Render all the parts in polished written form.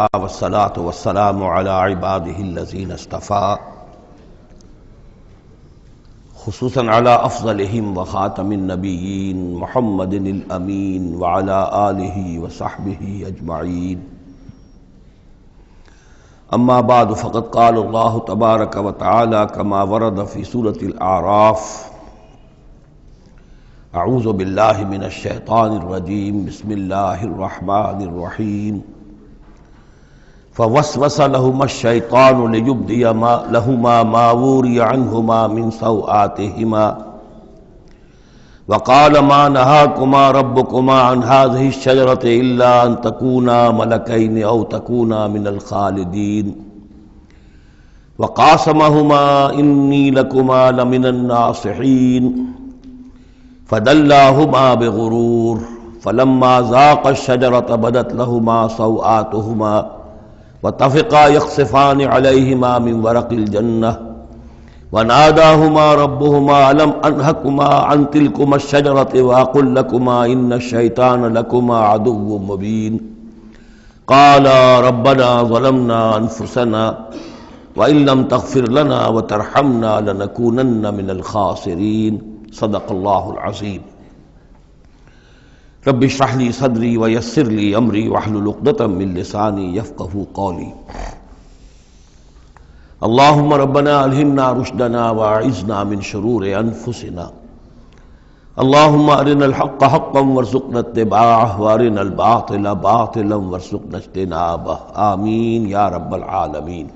والصلاة والسلام على عباده الذين اصطفى خصوصا على أفضلهم وخاتم النبيين محمد الأمين وعلى آله وصحبه أجمعين. أما بعد فقد قال الله تبارك وتعالى كما ورد في سورة الأعراف: أعوذ بالله من الشيطان الرجيم بسم الله الرحمن الرحيم. فوسوس لهما الشيطان ليبدي لهما ما وري عنهما من سوآتهما وقال ما نهاكما ربكما عن هذه الشجرة إلا أن تكونا ملكين أو تكونا من الخالدين وقاسمهما إني لكما لمن الناصحين فدلاهما بغرور فلما ذاقا الشجرة بدت لهما سوآتهما وطفقا يخصفان عليهما من ورق الجنة وناداهما ربهما ألم أنهكما عن تلكما الشجرة وأقل لكما إن الشيطان لكما عدو مبين قالا ربنا ظلمنا أنفسنا وإن لم تغفر لنا وترحمنا لنكونن من الخاسرين. صدق الله العظيم. رب اشرح لي صدري ويسر لي امري واحلل عقدة من لساني يفقهوا قولي. اللهم ربنا الهمنا رشدنا واعذنا من شرور انفسنا. اللهم ارنا الحق حقا وارزقنا اتباعه وارنا الباطل باطلا وارزقنا اجتنابه. آمین یا رب العالمین.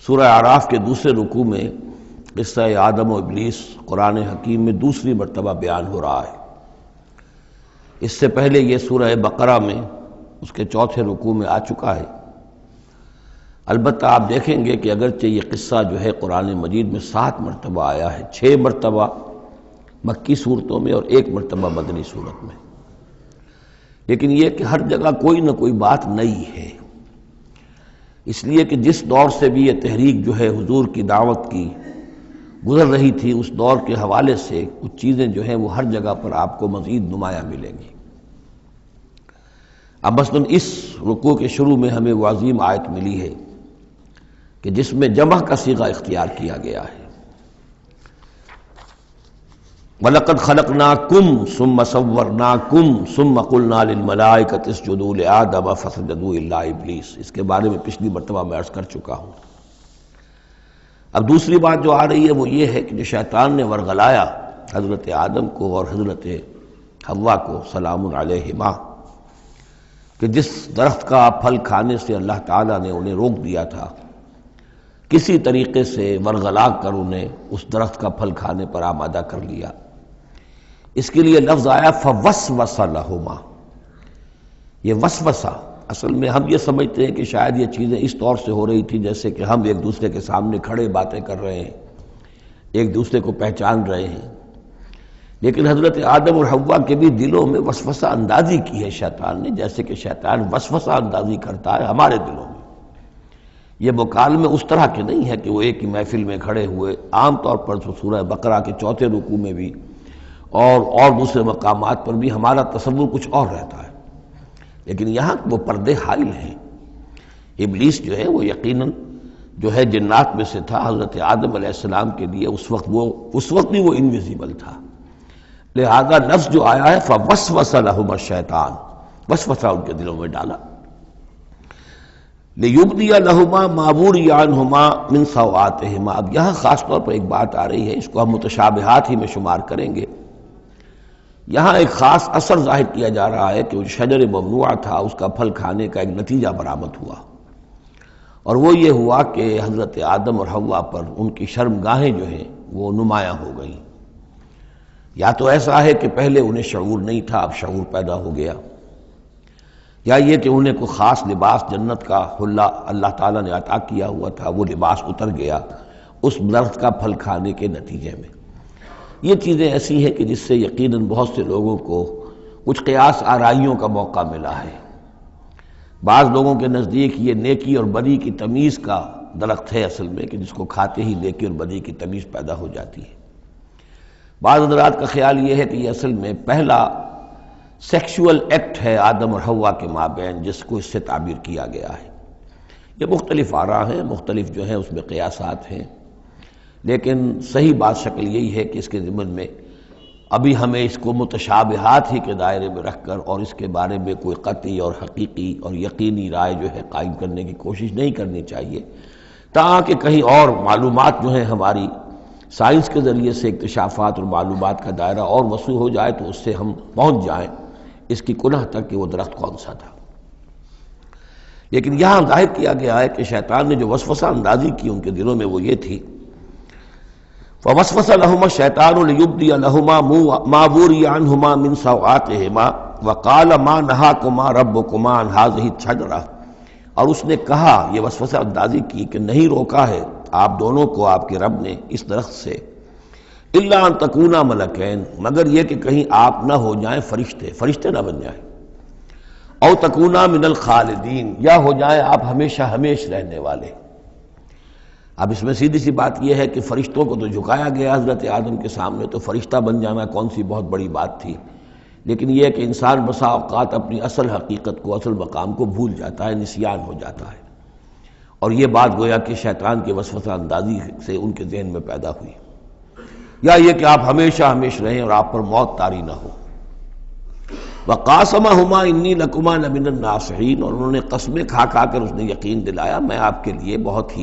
سورہ اعراف کے دوسرے رکوع میں قصہ آدم و ابلیس قرآن حکیم میں دوسری مرتبہ بیان ہو رہا ہے. اس سے پہلے یہ سورہ بقرہ میں اس کے چوتھے رکوع میں آ چکا ہے. البتہ آپ دیکھیں گے کہ اگرچہ یہ قصہ جو ہے قرآن مجید میں 7 مرتبہ آیا ہے، 6 مرتبہ مکی صورتوں میں اور 1 مرتبہ مدنی صورت میں، لیکن یہ کہ ہر جگہ کوئی نہ کوئی بات نئی ہے، اس لیے کہ جس دور سے بھی یہ تحریک جو ہے حضور کی دعوت کی گزر رہی تھی، اس دور کے حوالے سے کچھ چیزیں جو ہیں وہ ہر جگہ پر آپ کو مزید نمایاں ملیں گی. اب مثلاً اس رکوع کے شروع میں ہمیں وہ عظیم آیت ملی ہے کہ جس میں جمع کا صیغہ اختیار کیا گیا ہے. وَلَقَدْ خَلَقْنَاكُمْ ثُمَّ صَوَّرْنَاكُمْ ثُمَّ قُلْنَا لِلْمَلَائِكَةِ اسْجُدُوا لِآدَمَ فَسَجَدُوا إِلَّا إِبْلِيسَ. اس کے بارے میں پچھلی مرتبہ میں عرض کر چکا ہوں. اب دوسری بات جو آ رہی ہے وہ یہ ہے کہ جو شیطان نے ورغلایا حضرت آدم کو اور حضرت حوا کو سلام علیہما، کہ جس درخت کا پھل کھانے سے اللہ تعالیٰ نے انہیں روک دیا تھا، کسی طریقے سے ورغلا کر انہیں اس درخت کا پھل کھانے پر آمادہ کر لیا. اس کے لیے لفظ آیا فوسوس لہما. یہ وسوسہ اصل میں ہم یہ سمجھتے ہیں کہ شاید یہ چیزیں اس طور سے ہو رہی تھی جیسے کہ ہم ایک دوسرے کے سامنے کھڑے باتیں کر رہے ہیں، ایک دوسرے کو پہچان رہے ہیں، لیکن حضرت آدم اور حوا کے بھی دلوں میں وسوسہ اندازی کی ہے شیطان نے، جیسے کہ شیطان وسوسہ اندازی کرتا ہے ہمارے دلوں میں. یہ مکالمے اس طرح کے نہیں ہے کہ وہ ایک ہی محفل میں کھڑے ہوئے. عام طور پر سورہ بقرہ کے چوتھے رکوع میں بھی اور دوسرے مقامات پر بھی ہمارا تصور کچھ اور رہتا ہے، لیکن یہاں وہ پردے حائل ہیں. ابلیس جو ہے وہ یقیناً جو ہے جنات میں سے تھا. حضرت آدم علیہ السلام کے لیے اس وقت بھی وہ انویزیبل تھا، لہذا نفس جو آیا ہے فوسوس لہما الشیطان، وسوسہ ان کے دلوں میں ڈالا. لیبدی لہما ما وری عنہما من سوآتہما. اب یہاں خاص طور پر ایک بات آ رہی ہے، اس کو ہم متشابہات ہی میں شمار کریں گے. یہاں ایک خاص اثر ظاہر کیا جا رہا ہے کہ وہ شجر ممنوع تھا، اس کا پھل کھانے کا ایک نتیجہ برآمد ہوا، اور وہ یہ ہوا کہ حضرت آدم اور حوا پر ان کی شرمگاہیں جو ہیں وہ نمایاں ہو گئیں. یا تو ایسا ہے کہ پہلے انہیں شعور نہیں تھا، اب شعور پیدا ہو گیا، یا یہ کہ انہیں کوئی خاص لباس جنت کا حلہ اللہ تعالیٰ نے عطا کیا ہوا تھا، وہ لباس اتر گیا اس درخت کا پھل کھانے کے نتیجے میں. یہ چیزیں ایسی ہیں کہ جس سے یقیناً بہت سے لوگوں کو کچھ قیاس آرائیوں کا موقع ملا ہے. بعض لوگوں کے نزدیک یہ نیکی اور بدی کی تمیز کا درخت ہے اصل میں، کہ جس کو کھاتے ہی نیکی اور بدی کی تمیز پیدا ہو جاتی ہے. بعض حضرات کا خیال یہ ہے کہ یہ اصل میں پہلا سیکشول ایکٹ ہے آدم اور حوا کے مابین جس کو اس سے تعبیر کیا گیا ہے۔ یہ مختلف آراء ہیں، مختلف جو ہیں اس میں قیاسات ہیں، لیکن صحیح بات شکل یہی ہے کہ اس کے ضمن میں ابھی ہمیں اس کو متشابہات ہی کے دائرے میں رکھ کر اور اس کے بارے میں کوئی قطعی اور حقیقی اور یقینی رائے جو ہے قائم کرنے کی کوشش نہیں کرنی چاہیے، تاکہ کہیں اور معلومات جو ہیں ہماری سائنس کے ذریعے سے اکتشافات اور معلومات کا دائرہ اور وسیع ہو جائے تو اس سے ہم پہنچ جائیں اس کی کنہ تک کہ وہ درخت کون سا تھا۔ لیکن یہاں ظاہر کیا گیا ہے کہ شیطان نے جو وسوسہ اندازی کی ان کے دلوں میں وہ یہ تھی، فوسوس لهما الشیطان لیبدی لهما ما وري عنهما من سوآتهما وقال ما نهاكما ربكما عن هذه الشجرة، اور اس نے کہا، یہ وسوسہ اندازی کی کہ نہیں روکا ہے آپ دونوں کو آپ کے رب نے اس درخت سے، الا ان تکونا ملکین، مگر یہ کہ کہیں آپ نہ ہو جائیں فرشتے نہ بن جائیں، او تکونا من الخالدین، یا ہو جائیں آپ ہمیشہ ہمیش رہنے والے۔ اب اس میں سیدھی سی بات یہ ہے کہ فرشتوں کو تو جھکایا گیا حضرت آدم کے سامنے، تو فرشتہ بن جانا کون سی بہت بڑی بات تھی، لیکن یہ ہے کہ انسان بسا اوقات اپنی اصل حقیقت کو، اصل مقام کو بھول جاتا ہے، نسیان ہو جاتا ہے، اور یہ بات گویا کہ شیطان کے وسوسہ اندازی سے ان کے ذہن میں پیدا ہوئی، یا یہ کہ آپ ہمیشہ ہمیش رہیں اور آپ پر موت طاری نہ ہو۔ وقاسمہما انی لکما لمن الناصحین، اور انہوں نے قسمیں کھا کھا کر اس نے یقین دلایا میں آپ کے لیے بہت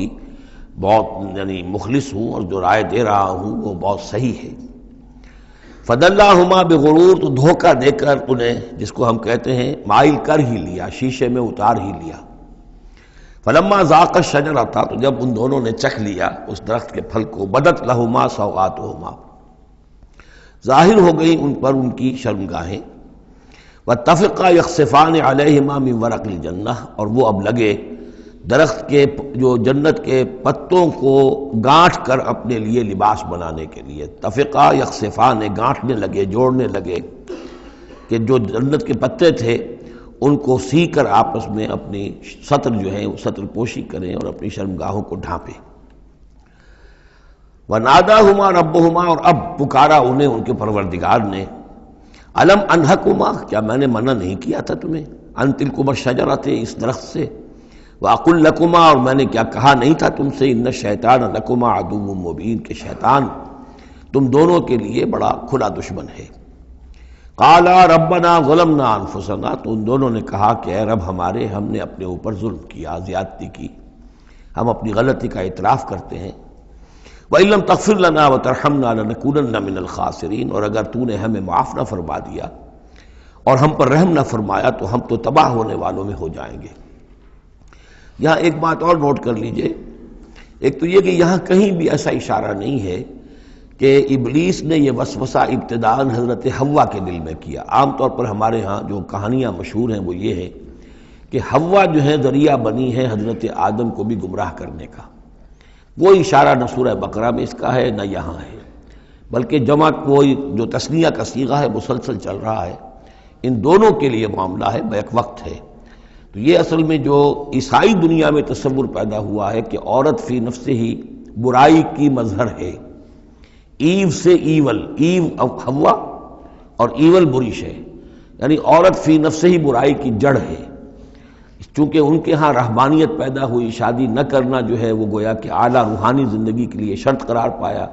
یعنی مخلص ہوں، اور جو رائے دے رہا ہوں وہ بہت صحیح ہے۔ فدلاہما بغرور، تو دھوکہ دے کر انہیں، جس کو ہم کہتے ہیں مائل کر ہی لیا، شیشے میں اتار ہی لیا۔ فلما ذاق الشجرہ، تو جب ان دونوں نے چکھ لیا اس درخت کے پھل کو، بدت لہما سوآتہما، ظاہر ہو گئی ان پر ان کی شرمگاہیں، واتفقا یخصفان علیہما من ورق الجنہ، اور وہ اب لگے درخت کے جو جنت کے پتوں کو گانٹھ کر اپنے لیے لباس بنانے کے لیے، تفقا یخصفان، گانٹھنے لگے، جوڑنے لگے کہ جو جنت کے پتے تھے ان کو سی کر آپس میں اپنی سطر جو ہے وہ سطر پوشی کریں اور اپنی شرمگاہوں کو ڈھانپیں۔ وَنَادَاهُمَا رَبُّهُمَا، اور اب پکارا انہیں ان کے پروردگار نے، أَلَمْ أَنْهَكُمَا، کیا میں نے منع نہیں کیا تھا تمہیں، أَن تِلْكُمَا الشَّجَرَةَ، اس درخت سے، وَأَقُلْ لَكُمَا، اور میں نے کیا کہا نہیں تھا تم سے، إِنَّ الشَّيْطَانَ لَكُمَا عَدُوٌّ مُّبِينٌ، کہ شیطان تم دونوں کے لیے بڑا کھلا دشمن ہے۔ قَالَا رَبَّنَا ظَلَمْنَا أَنفُسَنَا، تو ان دونوں نے کہا کہ اے رب ہمارے، ہم نے اپنے اوپر ظلم کیا، زیادتی کی، ہم اپنی غلطی کا اعتراف کرتے ہیں۔ وَإِن لَّمْ تَغْفِرْ لَنَا وَتَرْحَمْنَا لَنَكُونَنَّ مِنَ الْخَاسِرِينَ، اور اگر تو نے ہمیں معاف نہ فرما دیا اور ہم پر رحم نہ فرمایا تو ہم تو تباہ ہونے والوں میں ہو جائیں گے۔ یہاں ایک بات اور نوٹ کر لیجئے، ایک تو یہ کہ یہاں کہیں بھی ایسا اشارہ نہیں ہے کہ ابلیس نے یہ وسوسہ ابتداءً حضرت حوا کے دل میں کیا۔ عام طور پر ہمارے ہاں جو کہانیاں مشہور ہیں وہ یہ ہے کہ حوا جو ہے ذریعہ بنی ہے حضرت آدم کو بھی گمراہ کرنے کا، کوئی اشارہ نہ سورہ بقرہ میں اس کا ہے نہ یہاں ہے، بلکہ جمع کوئی جو تثنیہ کا صیغہ ہے مسلسل چل رہا ہے، ان دونوں کے لیے معاملہ ہے، بیک وقت ہے۔ تو یہ اصل میں جو عیسائی دنیا میں تصور پیدا ہوا ہے کہ عورت فی نفسہ ہی برائی کی مظہر ہے، ایو سے ایول، ایو حوا اور ایول بری شے، یعنی عورت فی نفسہ ہی برائی کی جڑ ہے۔ چونکہ ان کے ہاں رہبانیت پیدا ہوئی، شادی نہ کرنا جو ہے وہ گویا کہ اعلیٰ روحانی زندگی کے لیے شرط قرار پایا،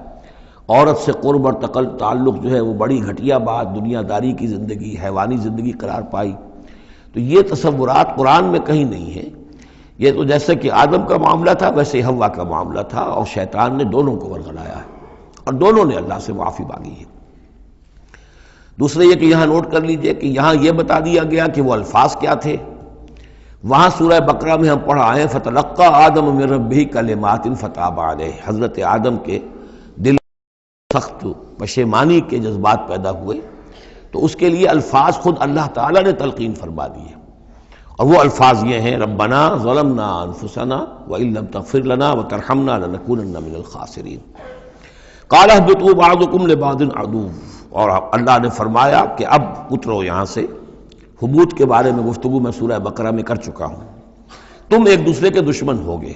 عورت سے قرب اور تعلق جو ہے وہ بڑی گھٹیا بات، دنیا داری کی زندگی، حیوانی زندگی قرار پائی۔ تو یہ تصورات قرآن میں کہیں نہیں ہیں، یہ تو جیسے کہ آدم کا معاملہ تھا ویسے حوا کا معاملہ تھا، اور شیطان نے دونوں کو ورغلایا ہے اور دونوں نے اللہ سے معافی مانگی ہے۔ دوسرے یہ کہ یہاں نوٹ کر لیجئے کہ یہاں یہ بتا دیا گیا کہ وہ الفاظ کیا تھے۔ وہاں سورہ بقرہ میں ہم پڑھا ہے فَتَلَقَّىٰ آدَمُ مِن رَبِّهِ كَلِمَاتٍ فَتَابَ عَلَيْهِ، حضرت آدم کے دل سخت پشیمانی کے جذبات پیدا ہوئے، تو اس کے لیے الفاظ خود اللہ تعالیٰ نے تلقین فرما دیے، اور وہ الفاظ یہ ہیں ربنا ظلمنا انفسنا وَإِن لَّمْ تَغْفِرْ لَنَا وَتَرْحَمْنَا لَنَكُونَنَّ مِنَ الْخَاسِرِينَ۔ قَالَ اهْبِطُوا بَعْضُكُمْ لِبَعْضٍ عَدُوٌّ، اور اللہ نے فرمایا کہ اب اترو یہاں سے۔ حبوط کے بارے میں گفتگو میں سورہ بقرہ میں کر چکا ہوں، تم ایک دوسرے کے دشمن ہوگے،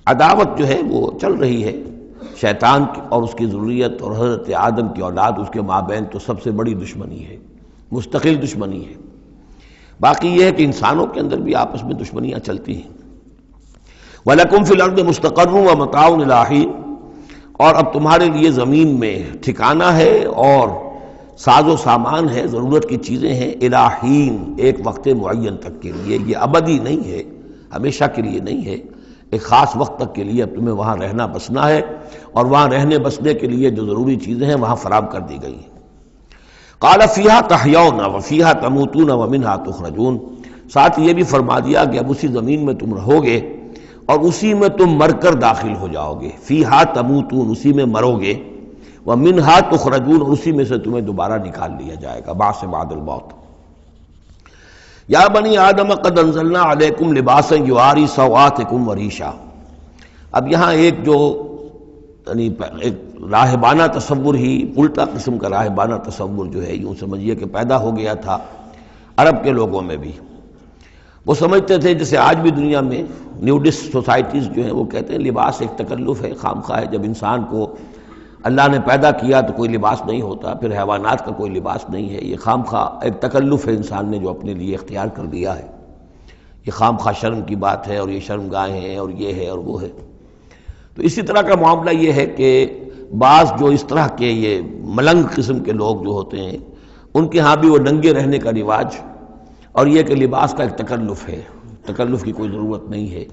عداوت جو ہے وہ چل رہی ہے، شیطان اور اس کی ذریت اور حضرت آدم کی اولاد، اس کے مابین تو سب سے بڑی دشمنی ہے، مستقل دشمنی ہے۔ باقی یہ ہے کہ انسانوں کے اندر بھی آپس میں دشمنیاں چلتی ہیں۔ وَلَكُمْ فِي الْأَرْضِ مُسْتَقَرٌّ وَمَتَاعٌ إِلَىٰ حِينٍ، اور اب تمہارے لیے زمین میں ٹھکانہ ہے اور ساز و سامان ہے، ضرورت کی چیزیں ہیں، اِلَىٰ حِین، ایک وقت معین تک کے لیے، یہ ابدی نہیں ہے، ہمیشہ کے لیے نہیں ہے، ایک خاص وقت تک کے لیے اب تمہیں وہاں رہنا بسنا ہے، اور وہاں رہنے بسنے کے لیے جو ضروری چیزیں ہیں وہاں فراہم کر دی گئی ہیں۔ قال فیہا تحیون وفیہا تموتون ومنہا تخرجون، ساتھ یہ بھی فرما دیا کہ اب اسی زمین میں تم رہو گے اور اسی میں تم مر کر داخل ہو جاؤ گے، فیہا تموتون، اسی میں مرو گے، ومنہا تخرجون، اور اسی میں سے تمہیں دوبارہ نکال لیا جائے گا بعث بعد الموت۔ یا بنی آدم قد انزلنا علیکم لباسا یواری سوآتکم وریشا، اب یہاں ایک جو یعنی ایک راہبانہ تصور ہی، الٹا قسم کا راہبانہ تصور جو ہے، یوں سمجھیے کہ پیدا ہو گیا تھا عرب کے لوگوں میں بھی۔ وہ سمجھتے تھے جیسے آج بھی دنیا میں نیوڈسٹ سوسائٹیز جو ہیں وہ کہتے ہیں لباس ایک تکلف ہے، خام خواہ ہے، جب انسان کو اللہ نے پیدا کیا تو کوئی لباس نہیں ہوتا، پھر حیوانات کا کوئی لباس نہیں ہے، یہ خام خواہ ایک تکلف ہے انسان نے جو اپنے لیے اختیار کر دیا ہے، یہ خام خواہ شرم کی بات ہے، اور یہ شرم گاہیں ہیں، اور یہ ہے اور وہ ہے۔ تو اسی طرح کا معاملہ یہ ہے کہ بعض جو اس طرح کے یہ ملنگ قسم کے لوگ جو ہوتے ہیں ان کے ہاں بھی وہ ننگے رہنے کا رواج، اور یہ کہ لباس کا ایک تکلف ہے، تکلف کی کوئی ضرورت نہیں ہے۔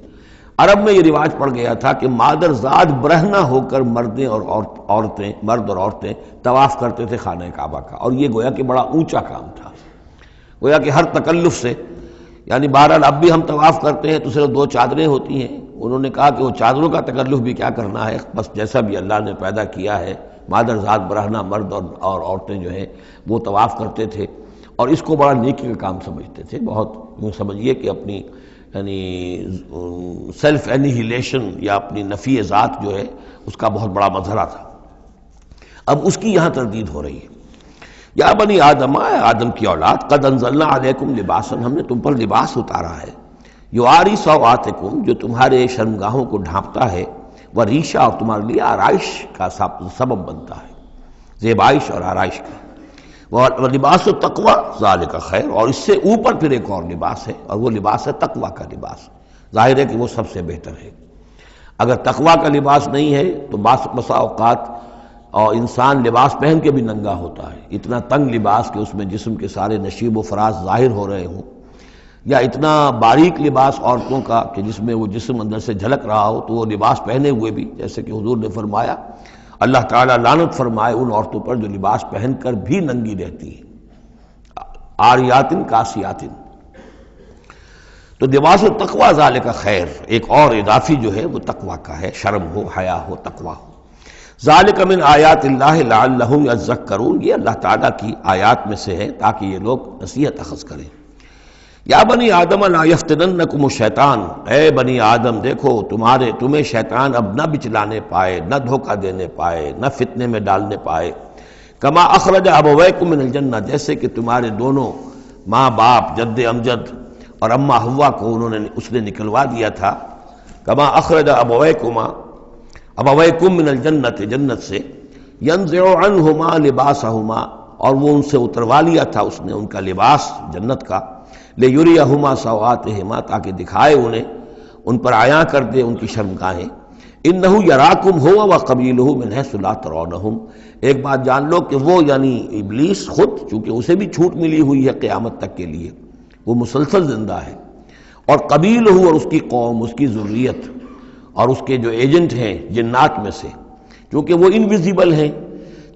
عرب میں یہ رواج پڑ گیا تھا کہ مادر زاد برہنہ ہو کر مرد اور عورتیں طواف کرتے تھے خانہ کعبہ کا، اور یہ گویا کہ بڑا اونچا کام تھا، گویا کہ ہر تکلف سے، یعنی بہرحال اب بھی ہم طواف کرتے ہیں تو صرف 2 چادریں ہوتی ہیں، انہوں نے کہا کہ وہ چادروں کا تکلف بھی کیا کرنا ہے، بس جیسا بھی اللہ نے پیدا کیا ہے، مادر ذات برہنہ مرد اور عورتیں جو ہیں وہ طواف کرتے تھے، اور اس کو بڑا نیکی کا کام سمجھتے تھے، بہت یوں سمجھیے کہ اپنی یعنی سیلف انہیلیشن یا اپنی نفی ذات جو ہے اس کا بہت بڑا مظہرہ تھا۔ اب اس کی یہاں تردید ہو رہی ہے، یا بنی آدم، آدم کی اولاد، قد انزلنا علیکم لباسا، ہم نے تم پر لباس اتارا ہے، یواری سوآتکم، جو تمہارے شرمگاہوں کو ڈھانپتا ہے، وریشا، اور تمہارے لیے آرائش کا سبب بنتا ہے، زیبائش اور آرائش کا، لباس التقوی ذالک خیر، اور اس سے اوپر پھر ایک اور لباس ہے، اور وہ لباس ہے تقوی کا لباس، ظاہر ہے کہ وہ سب سے بہتر ہے۔ اگر تقوی کا لباس نہیں ہے تو بسا اوقات اور انسان لباس پہن کے بھی ننگا ہوتا ہے، اتنا تنگ لباس کہ اس میں جسم کے سارے نشیب و فراز ظاہر ہو رہے ہوں، یا اتنا باریک لباس عورتوں کا کہ جس میں وہ جسم اندر سے جھلک رہا ہو، تو وہ لباس پہنے ہوئے بھی، جیسے کہ حضور نے فرمایا، اللہ تعالیٰ لعنت فرمائے ان عورتوں پر جو لباس پہن کر بھی ننگی رہتی ہیں، عاریاتن کاسیاتن۔ تو لباس التقوی ذالک خیر، ایک اور اضافی جو ہے وہ تقوی کا ہے، شرم ہو، حیا ہو، تقوی ہو۔ ذالک من آیات اللہ لعلہم یذکرون، یہ اللہ تعالیٰ کی آیات میں سے ہے تاکہ یہ لوگ نصیحت اخذ کریں۔ یا بنی آدم لا یفتننکم الشیطان، اے بنی آدم دیکھو تمہیں شیطان اب نہ بچلانے پائے، نہ دھوکہ دینے پائے، نہ فتنے میں ڈالنے پائے، کما اخرج ابویکم من الجنہ، جیسے کہ تمہارے دونوں ماں باپ جد امجد اور اماں حوا کو اس نے نکلوا دیا تھا، کما اخرج ابویکم من الجنت، جنت سے، ینزع عنہما لباسہما، اور وہ ان سے اتروا لیا تھا اس نے ان کا لباس جنت کا، لیریہما سوآتہما، تاکہ دکھائے انہیں، ان پر عیاں کر دے ان کی شرمگاہیں، انہ یراکم ہو وقبیلہ من حیث لا ترونہم، ایک بات جان لو کہ وہ یعنی ابلیس خود، چونکہ اسے بھی چھوٹ ملی ہوئی ہے قیامت تک کے لیے، وہ مسلسل زندہ ہے، اور قبیلہ، اور اس کی قوم، اس کی ذریت، اور اس کے جو ایجنٹ ہیں جنات میں سے، چونکہ وہ انویزیبل ہیں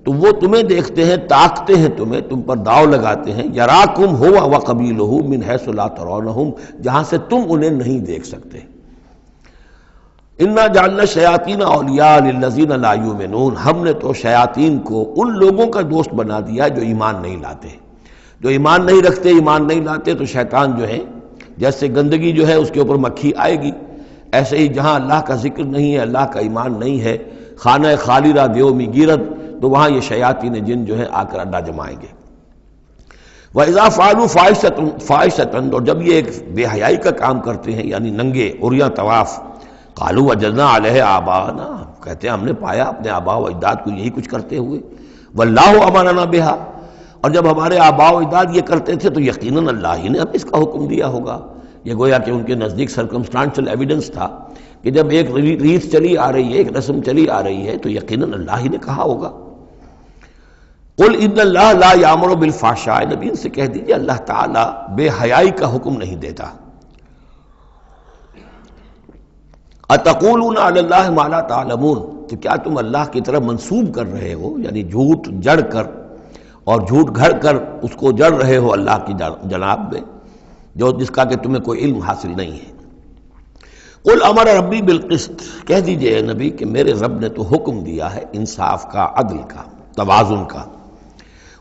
تو وہ تمہیں دیکھتے ہیں، تاکتے ہیں تمہیں، تم پر داؤ لگاتے ہیں، یراکم ہوا وقبیلہ من حیث لا ترونہم، جہاں سے تم انہیں نہیں دیکھ سکتے۔ انا جعلنا الشیاطین اولیاء للذین لا یؤمنون، ہم نے تو شیاطین کو ان لوگوں کا دوست بنا دیا جو ایمان نہیں لاتے، جو ایمان نہیں رکھتے، ایمان نہیں لاتے، تو شیطان جو ہے جیسے گندگی جو ہے اس کے اوپر مکھی آئے گی، ایسے ہی جہاں اللہ کا ذکر نہیں ہے، اللہ کا ایمان نہیں ہے، خانہ خالی را دیو می گیرت، تو وہاں یہ شیاطین جن جو ہے آ کر اڈا جمائیں گے۔ وَإِذَا فَعَلُوا فَاحِشَةً، اور جب یہ ایک بے حیائی کا کام کرتے ہیں، یعنی ننگے عریاں طواف، قَالُوا وَجَدْنَا عَلَيْهَا آبَاءَنَا، کہتے ہیں ہم نے پایا اپنے آباء و اجداد کو یہی کچھ کرتے ہوئے، وَاللَّهُ أَمَرَنَا بِهَا، اور جب ہمارے آباء و اجداد یہ کرتے تھے تو یقیناً اللہ ہی نے ہمیں اس کا حکم دیا ہوگا۔ یہ گویا کہ ان کے نزدیک سرکمسٹانشل ایویڈنس تھا کہ جب ایک ریت چلی آ رہی ہے، ایک رسم چلی آ رہی ہے، تو یقیناً اللہ ہی نے کہا ہوگا۔ قل ان اللہ لا یامر بالفحشاء، نبی ان سے کہہ دیجیے اللہ تعالیٰ بے حیائی کا حکم نہیں دیتا۔ اتقولون علی اللہ ما لا تعلمون، تو کیا تم اللہ کی طرف منسوب کر رہے ہو، یعنی جھوٹ جڑ کر اور جھوٹ گھڑ کر اس کو جڑ رہے ہو اللہ کی جناب میں، جس کا کہ تمہیں کوئی علم حاصل نہیں ہے۔ قل امر ربی بالقسط، کہہ دیجئے اے نبی کہ میرے رب نے تو حکم دیا ہے انصاف کا، عدل کا، توازن کا۔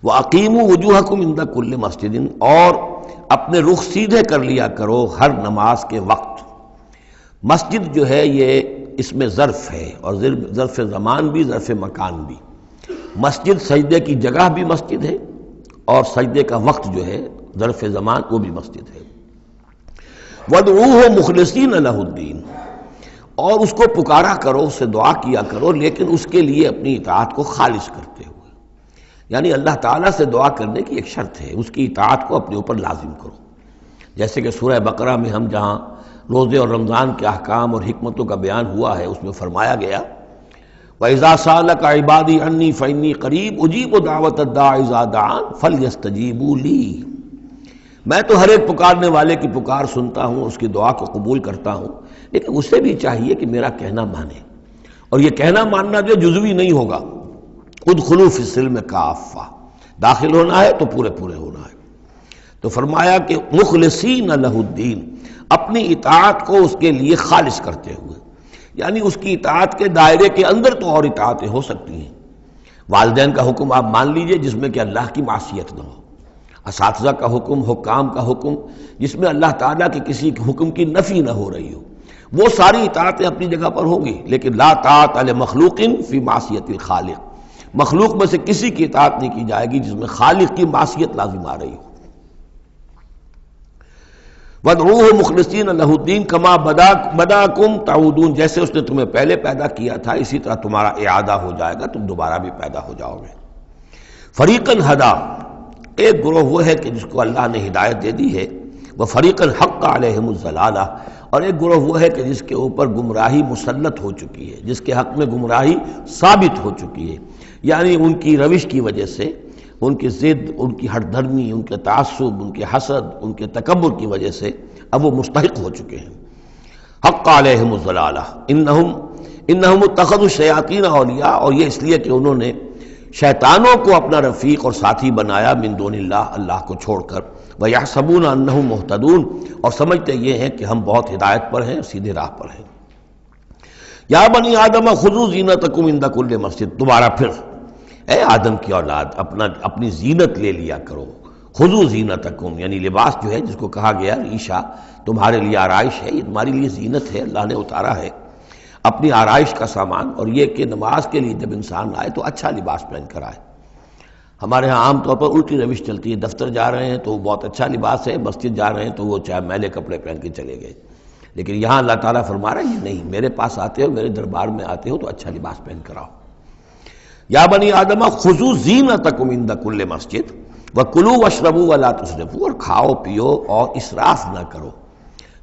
وَأَقِيمُوا وُجُوهَكُمْ عِنْدَ كُلِّ مَسْجِدٍ، اور اپنے رخ سیدھے کر لیا کرو ہر نماز کے وقت۔ مسجد جو ہے یہ اس میں ظرف ہے، اور ظرف زمان بھی، ظرف مکان بھی۔ مسجد سجدے کی جگہ بھی مسجد ہے، اور سجدے کا وقت جو ہے ظرف زمان وہ بھی مسجد ہے۔ وَادْعُوهُ مُخْلِصِينَ لَهُ الدِّينَ، اور اس کو پکارا کرو، اس سے دعا کیا کرو، لیکن اس کے لیے اپنی اطاعت کو خالص کرتے ہوئے، یعنی اللہ تعالیٰ سے دعا کرنے کی ایک شرط ہے، اس کی اطاعت کو اپنے اوپر لازم کرو۔ جیسے کہ سورہ بقرہ میں ہم جہاں روزے اور رمضان کے احکام اور حکمتوں کا بیان ہوا ہے، اس میں فرمایا گیا وَإِذَا سَأَلَكَ عِبَادِي عَنِّي فَإِنِّي قَرِيبٌ أُجِيبُ دَعْوَةَ الدَّاعِ إِذَا دَعَانِ فَلْيَسْتَجِيبُوا لِي، میں تو ہر ایک پکارنے والے کی پکار سنتا ہوں، اس کی دعا کو قبول کرتا ہوں، لیکن اسے بھی چاہیے کہ میرا کہنا مانے، اور یہ کہنا ماننا جو جزوی نہیں ہوگا۔ ادخلوا فی السلم کافہ، داخل ہونا ہے تو پورے پورے ہونا ہے۔ تو فرمایا کہ مخلصین لہ الدین، اپنی اطاعت کو اس کے لیے خالص کرتے ہوئے، یعنی اس کی اطاعت کے دائرے کے اندر تو اور اطاعتیں ہو سکتی ہیں۔ والدین کا حکم آپ مان لیجئے جس میں کہ اللہ کی معصیت نہ ہو، اساتذہ کا حکم، حکام کا حکم جس میں اللہ تعالیٰ کے کسی حکم کی نفی نہ ہو رہی ہو، وہ ساری اطاعتیں اپنی جگہ پر ہوں گی، لیکن لا طاعۃ لمخلوق فی معصیت الخالق، مخلوق میں سے کسی کی اطاعت نہیں کی جائے گی جس میں خالق کی معصیت لازم آ رہی ہو۔ وَادْعُوهُ مُخْلِصِينَ لَهُ الدِّينَ كَمَا بَدَأَكُمْ تَعُودُونَ، جیسے اس نے تمہیں پہلے پیدا کیا تھا اسی طرح تمہارا اعادہ ہو جائے گا، تم دوبارہ بھی پیدا ہو جاؤ گے۔ فَرِيقًا هَدَىٰ، ایک گروہ وہ ہے کہ جس کو اللہ نے ہدایت دے دی ہے، وَفَرِيقًا حَقَّ عَلَيْهِمُ الضَّلَالَةُ، اور ایک گروہ وہ ہے کہ جس کے اوپر گمراہی مسلط ہو چکی ہے، جس کے حق میں گمراہی ثابت ہو چکی ہے، یعنی ان کی روش کی وجہ سے، ان کی ضد، ان کی ہٹ دھرمی، ان کے تعصب، ان کے حسد، ان کے تکبر کی وجہ سے اب وہ مستحق ہو چکے ہیں۔ حق علیہم الضلالہ انہم اتخذوا الشیاطین اولیاء، اور یہ اس لیے کہ انہوں نے شیطانوں کو اپنا رفیق اور ساتھی بنایا من دون اللہ، اللہ کو چھوڑ کر، ویحسبون انہم مہتدون، اور سمجھتے یہ ہیں کہ ہم بہت ہدایت پر ہیں، سیدھے راہ پر ہیں۔ یا بنی آدم خذوا زینتکم عند کل مسجد، دوبارہ پھر اے آدم کی اولاد اپنی زینت لے لیا کرو۔ خذوا زینتکم، یعنی لباس جو ہے جس کو کہا گیا ریشہ تمہارے لیے آرائش ہے، یہ تمہاری لیے زینت ہے، اللہ نے اتارا ہے اپنی آرائش کا سامان، اور یہ کہ نماز کے لیے جب انسان آئے تو اچھا لباس پہن کر آئے۔ ہمارے ہاں عام طور پر الٹی روش چلتی ہے، دفتر جا رہے ہیں تو وہ بہت اچھا لباس ہے، مسجد جا رہے ہیں تو وہ چاہے میلے کپڑے پہن کے چلے گئے، لیکن یہاں اللہ تعالیٰ فرما رہا ہے یہ نہیں، میرے پاس آتے ہو، میرے دربار میں آتے ہو تو اچھا لباس پہن کر آؤ۔ یا بنی آدم خذوا زینتکم عند کل مسجد وکلوا واشربوا ولا تسرفوا، اور کھاؤ پیو اور اسراف نہ کرو۔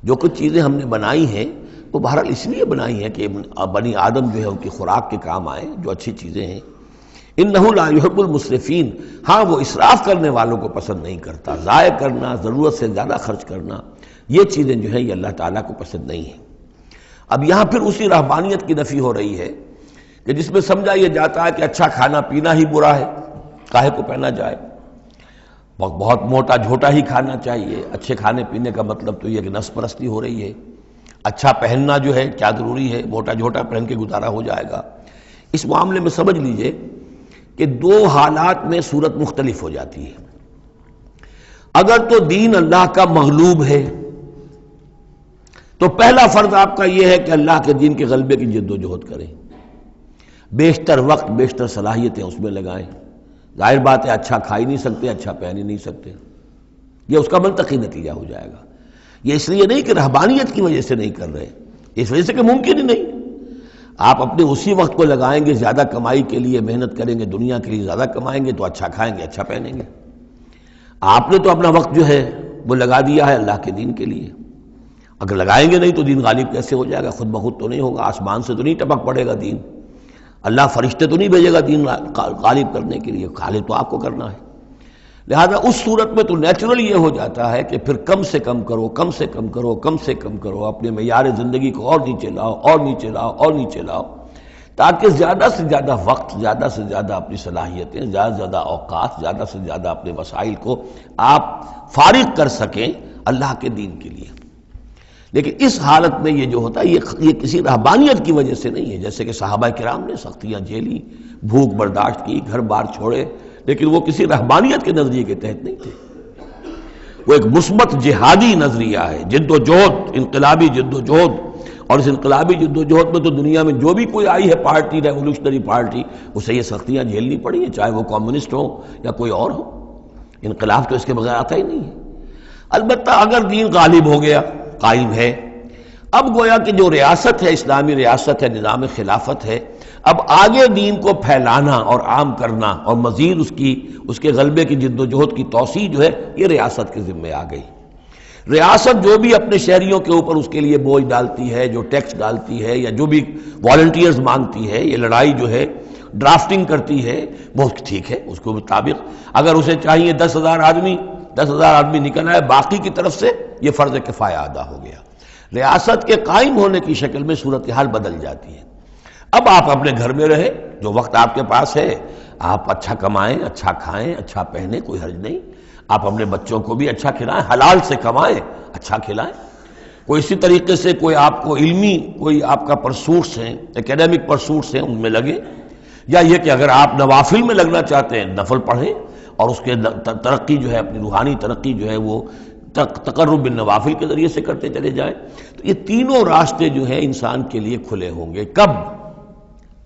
جو کچھ چیزیں ہم نے بنائی ہیں وہ بہرحال اس لیے بنائی ہیں کہ بنی آدم جو ہے ان کی خوراک کے کام آئیں، جو اچھی چیزیں ہیں۔ انہ لا يحب المسرفین، ہاں وہ اسراف کرنے والوں کو پسند نہیں کرتا، ضائع کرنا، ضرورت سے زیادہ خرچ کرنا، یہ چیزیں جو ہیں یہ اللہ تعالیٰ کو پسند نہیں ہیں۔ اب یہاں پھر اسی رہبانیت کی نفی ہو رہی ہے کہ جس میں سمجھا یہ جاتا ہے کہ اچھا کھانا پینا ہی برا ہے، کاہے کو پہنا جائے، بہت موٹا جھوٹا ہی کھانا چاہیے۔ اچھے کھانے پینے کا مطلب تو یہ کہ نفس پرستی ہو رہی ہے۔ اچھا پہننا جو ہے کیا ضروری ہے، موٹا جھوٹا پہن کے گزارا ہو جائے گا۔ اس معاملے میں سمجھ لیجئے کہ دو حالات میں صورت مختلف ہو جاتی ہے۔ اگر تو دین اللہ کا مغلوب ہے تو پہلا فرض آپ کا یہ ہے کہ اللہ کے دین کے غلبے کی جد و جہد کریں، بیشتر وقت بیشتر صلاحیتیں اس میں لگائیں۔ ظاہر بات ہے اچھا کھا ہی نہیں سکتے، اچھا پہن ہی نہیں سکتے، یہ اس کا منطقی نتیجہ ہو جائے گا۔ یہ اس لیے نہیں کہ رہبانیت کی وجہ سے نہیں کر رہے، اس وجہ سے کہ ممکن ہی نہیں۔ آپ اپنے اسی وقت کو لگائیں گے زیادہ کمائی کے لیے، محنت کریں گے دنیا کے لیے، زیادہ کمائیں گے تو اچھا کھائیں گے، اچھا پہنیں گے۔ آپ نے تو اپنا وقت جو ہے وہ لگا دیا ہے اللہ کے دین کے لیے، اگر لگائیں گے نہیں تو دین غالب کیسے ہو جائے گا؟ خود بخود تو نہیں ہوگا، آسمان سے تو نہیں ٹپک پڑے گا دین، اللہ فرشتے تو نہیں بھیجے گا دین غالب کرنے کے لیے، غالب تو آپ کو کرنا ہے۔ لہذا اس صورت میں تو نیچرل یہ ہو جاتا ہے کہ پھر کم سے کم کرو، کم سے کم کرو، کم سے کم کرو، اپنے معیار زندگی کو اور نیچے لاؤ، اور نیچے لاؤ، اور نیچے لاؤ، تاکہ زیادہ سے زیادہ وقت، زیادہ سے زیادہ اپنی صلاحیتیں، زیادہ سے زیادہ اوقات، زیادہ سے زیادہ اپنے وسائل کو آپ فارغ کر سکیں اللہ کے دین کے لیے۔ لیکن اس حالت میں یہ جو ہوتا ہے یہ کسی رہبانیت کی وجہ سے نہیں ہے، جیسے کہ صحابہ کرام نے سختیاں جھیلی، بھوک برداشت کی، گھر بار چھوڑے، لیکن وہ کسی رہبانیت کے نظریے کے تحت نہیں تھے، وہ ایک مثبت جہادی نظریہ ہے، جد و جہد، انقلابی جد و جہد۔ اور اس انقلابی جد و جہد میں تو دنیا میں جو بھی کوئی آئی ہے پارٹی، ریولوشنری پارٹی، اسے یہ سختیاں جھیلنی پڑی ہیں، چاہے وہ کمیونسٹ ہو یا کوئی اور ہو، انقلاب تو اس کے بغیر آتا ہی نہیں ہے۔ البتہ اگر دین غالب ہو گیا، قائم ہے، اب گویا کہ جو ریاست ہے، اسلامی ریاست ہے، نظام خلافت ہے، اب آگے دین کو پھیلانا اور عام کرنا اور مزید اس کے غلبے کی جد و جہد کی توسیع جو ہے یہ ریاست کے ذمے آ گئی۔ ریاست جو بھی اپنے شہریوں کے اوپر اس کے لیے بوجھ ڈالتی ہے، جو ٹیکس ڈالتی ہے، یا جو بھی والنٹیئرز مانگتی ہے، یہ لڑائی جو ہے ڈرافٹنگ کرتی ہے، بہت ٹھیک ہے، اس کے مطابق اگر اسے چاہیے 10,000 آدمی نکل آئے، باقی کی طرف سے یہ فرض کفایہ ادا ہو گیا۔ ریاست کے قائم ہونے کی شکل میں صورتحال بدل جاتی ہے۔ اب آپ اپنے گھر میں رہے، جو وقت آپ کے پاس ہے آپ اچھا کمائیں، اچھا کھائیں، اچھا پہنیں، کوئی حرج نہیں، آپ اپنے بچوں کو بھی اچھا کھلائیں، حلال سے کمائیں، اچھا کھلائیں۔ کوئی اسی طریقے سے کوئی آپ کو علمی کوئی آپ کا پرسوٹس ہیں، ایکیڈیمک پرسوٹس ہیں، ان میں لگیں، یا یہ کہ اگر آپ نوافل میں لگنا چاہتے ہیں نفل پڑھیں، اور اس کے ترقی جو ہے، اپنی روحانی ترقی جو ہے وہ تقرب بالنوافل کے ذریعے سے کرتے چلے جائیں۔ تو یہ تینوں راستے جو ہیں انسان کے لیے کھلے ہوں گے، کب؟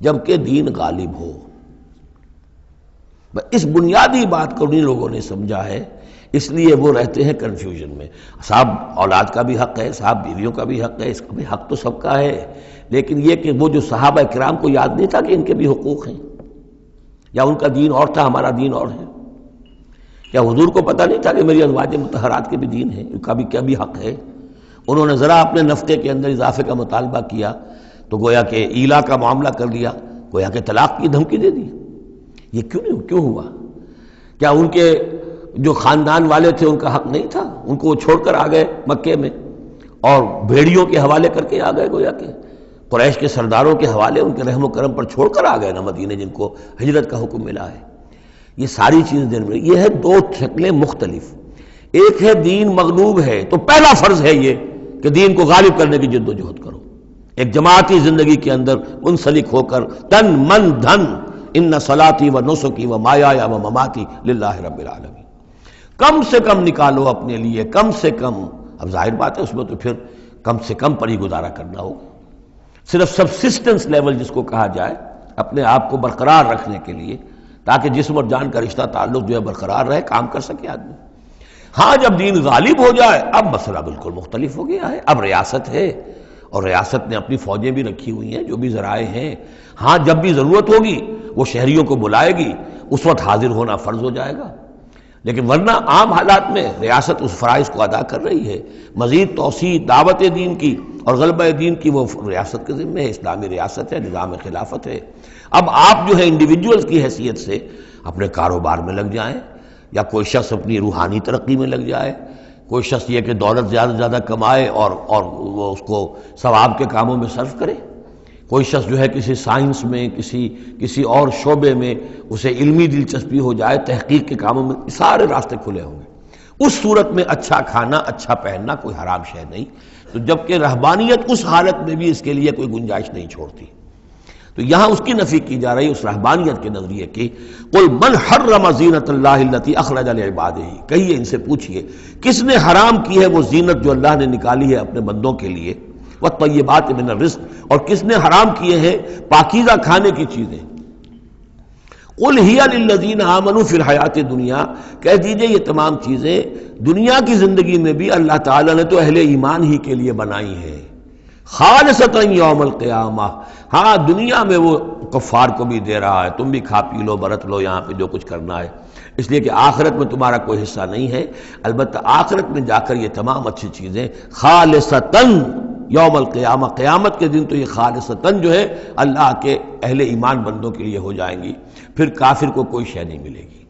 جبکہ دین غالب ہو۔ اس بنیادی بات کو انہی لوگوں نے سمجھا ہے، اس لیے وہ رہتے ہیں کنفیوژن میں۔ صاحب اولاد کا بھی حق ہے، صاحب بیویوں کا بھی حق ہے، اس کا بھی حق تو سب کا ہے، لیکن یہ کہ وہ جو صحابہ کرام کو یاد نہیں تھا کہ ان کے بھی حقوق ہیں، یا ان کا دین اور تھا، ہمارا دین اور ہے؟ کیا حضور کو پتہ نہیں تھا کہ میری ازواج مطہرات کے بھی دین ہے، ان کا بھی کیا بھی حق ہے؟ انہوں نے ذرا اپنے نفقے کے اندر اضافے کا مطالبہ کیا تو گویا کہ ایلا کا معاملہ کر لیا، گویا کہ طلاق کی دھمکی دے دی۔ یہ کیوں ہوا؟ کیا ان کے جو خاندان والے تھے ان کا حق نہیں تھا؟ ان کو وہ چھوڑ کر آ گئے مکے میں، اور بھیڑیوں کے حوالے کر کے آ گئے، گویا کہ قریش کے سرداروں کے حوالے ان کے رحم و کرم پر چھوڑ کر آ گئے نا مدینے، جن کو ہجرت کا حکم ملا ہے۔ یہ ساری چیزیں دین میں، یہ ہے دو شکلیں مختلف۔ ایک ہے دین مغلوب ہے تو پہلا فرض ہے یہ کہ دین کو غالب کرنے کی جد و جہد کرو، ایک جماعتی زندگی کے اندر منسلک ہو کر تن من دھن، ان صلاتی و نسکی و مایایا و مماتی للہ رب العالمین، کم سے کم نکالو اپنے لیے، کم سے کم۔ اب ظاہر بات ہے اس میں تو پھر کم سے کم پر ہی گزارا کرنا ہوگا، صرف سبسسٹنس لیول جس کو کہا جائے، اپنے آپ کو برقرار رکھنے کے لیے، تاکہ جسم اور جان کا رشتہ تعلق جو ہے برقرار رہے، کام کر سکے آدمی۔ ہاں جب دین غالب ہو جائے اب مسئلہ بالکل مختلف ہو گیا ہے، اب ریاست ہے، اور ریاست نے اپنی فوجیں بھی رکھی ہوئی ہیں، جو بھی ذرائع ہیں، ہاں جب بھی ضرورت ہوگی وہ شہریوں کو بلائے گی، اس وقت حاضر ہونا فرض ہو جائے گا۔ لیکن ورنہ عام حالات میں ریاست اس فرائض کو ادا کر رہی ہے، مزید توسیع دعوت دین کی اور غلبہ دین کی وہ ریاست کے ذمہ ہے، اسلامی ریاست ہے، نظام خلافت ہے۔ اب آپ جو ہے انڈیویجولز کی حیثیت سے اپنے کاروبار میں لگ جائیں، یا کوئی شخص اپنی روحانی ترقی میں لگ جائے، کوئی شخص یہ کہ دولت زیادہ سے زیادہ کمائے اور وہ اس کو ثواب کے کاموں میں صرف کرے، کوئی شخص جو ہے کسی سائنس میں، کسی اور شعبے میں اسے علمی دلچسپی ہو جائے، تحقیق کے کاموں میں، سارے راستے کھلے ہوں گے۔ اس صورت میں اچھا کھانا، اچھا پہننا کوئی حرام شے نہیں، تو جبکہ رہبانیت اس حالت میں بھی اس کے لیے کوئی گنجائش نہیں چھوڑتی، تو یہاں اس کی نفی کی جا رہی، اس رہبانیت کے نظریے کی۔ قل من حرم زینت اللہ التی اخرج لعبادہ، کہیے ان سے پوچھئے کس نے حرام کی ہے وہ زینت جو اللہ نے نکالی ہے اپنے بندوں کے لیے، والطیبات من الرزق، اور کس نے حرام کیے ہیں پاکیزہ کھانے کی چیزیں۔ قل ہی للذین آمنوا فی الحیات الدنیا، کہہ دیجئے یہ تمام چیزیں دنیا کی زندگی میں بھی اللہ تعالیٰ نے تو اہل ایمان ہی کے لیے بنائی ہیں، خالصتا یوم القیامہ، ہاں دنیا میں وہ کفار کو بھی دے رہا ہے، تم بھی کھا پی لو، برت لو، یہاں پہ جو کچھ کرنا ہے، اس لیے کہ آخرت میں تمہارا کوئی حصہ نہیں ہے، البتہ آخرت میں جا کر یہ تمام اچھی چیزیں خالصتاً یوم القیامہ، قیامت کے دن تو یہ خالصتاً جو ہے اللہ کے اہل ایمان بندوں کے لیے ہو جائیں گی، پھر کافر کو کوئی شے نہیں ملے گی۔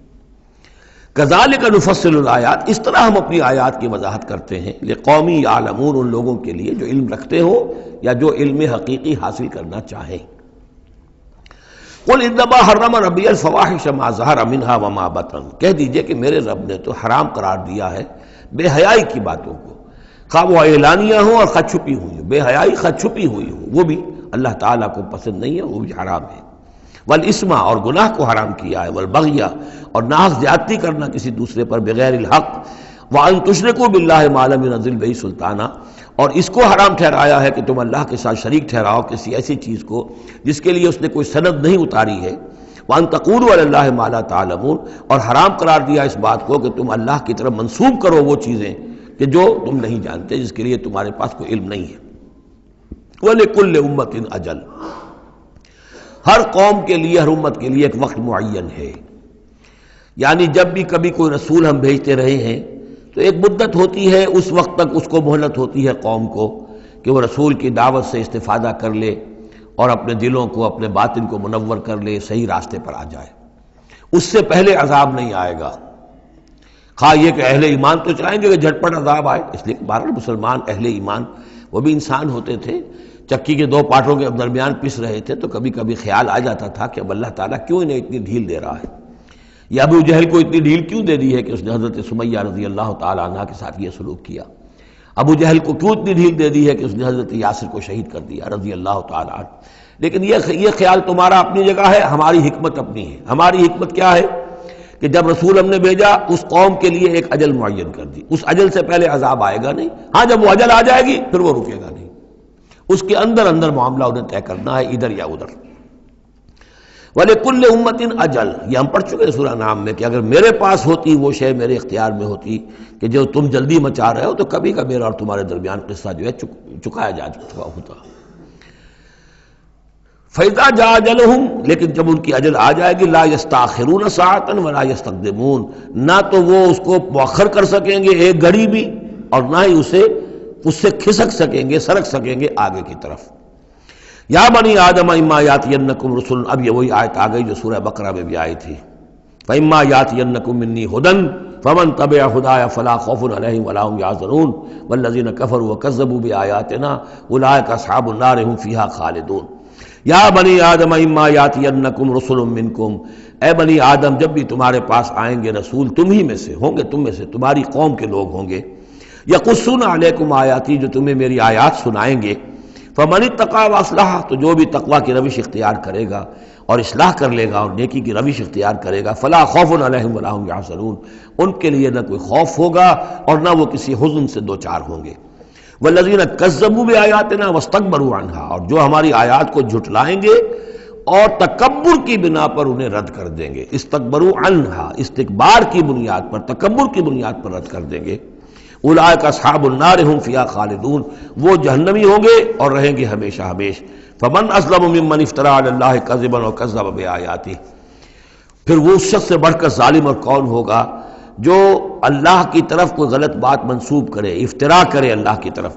کذالک نفصل الآیات، اس طرح ہم اپنی آیات کی وضاحت کرتے ہیں لقوم یعلمون، ان لوگوں کے لیے جو علم رکھتے ہو یا جو علم حقیقی حاصل کرنا چاہیں۔ قل انما حرم ربی الفواحش ما ظہر منہا وما بطن، کہہ دیجئے کہ میرے رب نے تو حرام قرار دیا ہے بے حیائی کی باتوں کو، خواہ وہ اعلانیہ ہوں اور خواہ چھپی ہوئی ہوں، بے حیائی خواہ چھپی ہوئی ہوں، وہ بھی اللہ تعالیٰ کو پسند نہیں ہے، وہ بھی حرام ہے۔ والاسم، اور گناہ کو حرام کیا ہے، والبغی، اور ناحق زیادتی کرنا کسی دوسرے پر بغیر الحق، وان تشرکوا باللہ ما لم ينزل بہ سلطانہ، اور اس کو حرام ٹھہرایا ہے کہ تم اللہ کے ساتھ شریک ٹھہراؤ کسی ایسی چیز کو جس کے لیے اس نے کوئی سند نہیں اتاری ہے، وان تقولوا علی اللہ ما لا تعلمون، اور حرام قرار دیا اس بات کو کہ تم اللہ کی طرف منسوب کرو وہ چیزیں کہ جو تم نہیں جانتے، جس کے لیے تمہارے پاس کوئی علم نہیں ہے۔ وَلِكُلِّ أُمَّةٍ أَجَلٌ، ہر قوم کے لیے، ہر امت کے لیے ایک وقت معین ہے، یعنی جب بھی کبھی کوئی رسول ہم بھیجتے رہے ہیں تو ایک مدت ہوتی ہے، اس وقت تک اس کو مہلت ہوتی ہے قوم کو کہ وہ رسول کی دعوت سے استفادہ کر لے اور اپنے دلوں کو، اپنے باطن کو منور کر لے، صحیح راستے پر آ جائے، اس سے پہلے عذاب نہیں آئے گا۔ خواہ یہ کہ اہل ایمان تو چاہیں گے کہ جھٹپٹ عذاب آئے، اس لیے کہ بہرحال مسلمان اہل ایمان وہ بھی انسان ہوتے تھے، چکی کے دو پاٹوں کے درمیان پس رہے تھے تو کبھی کبھی خیال آ جاتا تھا کہ اب اللہ تعالیٰ کیوں انہیں اتنی ڈھیل دے رہا ہے، یا ابو جہل کو اتنی ڈھیل کیوں دے دی ہے کہ اس نے حضرت سمیہ رضی اللہ تعالیٰ عنہ کے ساتھ یہ سلوک کیا، ابو جہل کو کیوں اتنی ڈھیل دے دی ہے کہ اس نے حضرت یاسر کو شہید کر دیا رضی اللہ تعالیٰ عنہ۔ لیکن یہ خیال تمہارا اپنی جگہ ہے، ہماری حکمت اپنی ہے۔ ہماری حکمت کیا ہے کہ جب رسول ہم نے بھیجا اس قوم کے لیے ایک اجل معین کر دی، اس اجل سے پہلے عذاب آئے گا نہیں، ہاں جب وہ اجل آ جائے گی پھر وہ رکے گا نہیں، اس کے اندر اندر معاملہ انہیں طے کرنا ہے، ادھر یا ادھر۔ وَلِكُلِّ أُمَّةٍ أَجَلٌ، یہ ہم پڑھ چکے ہیں سورہ نام میں کہ اگر میرے پاس ہوتی وہ شے، میرے اختیار میں ہوتی کہ جو تم جلدی مچا رہے ہو، تو کبھی کا میرا اور تمہارے درمیان قصہ جو ہے چکایا جا چکا ہوتا۔ فَإِذَا جَاءَ أَجَلُهُمْ، لیکن جب ان کی اجل آ جائے گی، لَا يَسْتَأْخِرُونَ سَاعَةً وَلَا يَسْتَقْدِمُونَ، نہ تو وہ اس کو مؤخر کر سکیں گے ایک گھڑی بھی، اور نہ ہی اس سے کھسک سکیں گے، سرک سکیں گے آگے کی طرف۔ یا بنی آدم اما یاتینکم رسل، اب یہ وہی آیت آ گئی جو سورہ بقرہ میں بھی آئی تھی، فاما یاتینکم منی ھدی فمن تبع ھدایا فلا خوف علیہم ولا هم یحزنون والذین کفروا وکذبوا بآیاتنا اولئک اصحاب النار هم فیہا خالدون۔ یا بنی آدم اما یاتینکم رسل منکم، اے بنی آدم جب بھی تمہارے پاس آئیں گے رسول تم ہی میں سے ہوں گے، تم میں سے تمہاری قوم کے لوگ ہوں گے، یقصون علیکم آیاتی، جو تمہیں میری آیات سنائیں گے، فمن اتقی واصلح، تو جو بھی تقوی کی روش اختیار کرے گا اور اصلاح کر لے گا اور نیکی کی روش اختیار کرے گا، فلا خوف علیہم ولا هم یحزنون، ان کے لیے نہ کوئی خوف ہوگا اور نہ وہ کسی حزن سے دوچار ہوں گے۔ والذین کذبوا بآیاتنا واستکبروا عنہا، اور جو ہماری آیات کو جھٹلائیں گے اور تکبر کی بنا پر انہیں رد کر دیں گے، استکبروا عنہا، استکبار کی بنیاد پر، تکبر کی بنیاد پر رد کر دیں گے، اولئک اصحاب النار هم فیہا خالدون، وہ جہنمی ہوں گے اور رہیں گے ہمیشہ ہمیش۔ فمن اظلم ممن افترى علی اللہ کذبا وکذب بآیاتہ، پھر وہ اس شخص سے بڑھ کر ظالم اور کون ہوگا جو اللہ کی طرف کوئی غلط بات منسوب کرے، افتراء کرے اللہ کی طرف،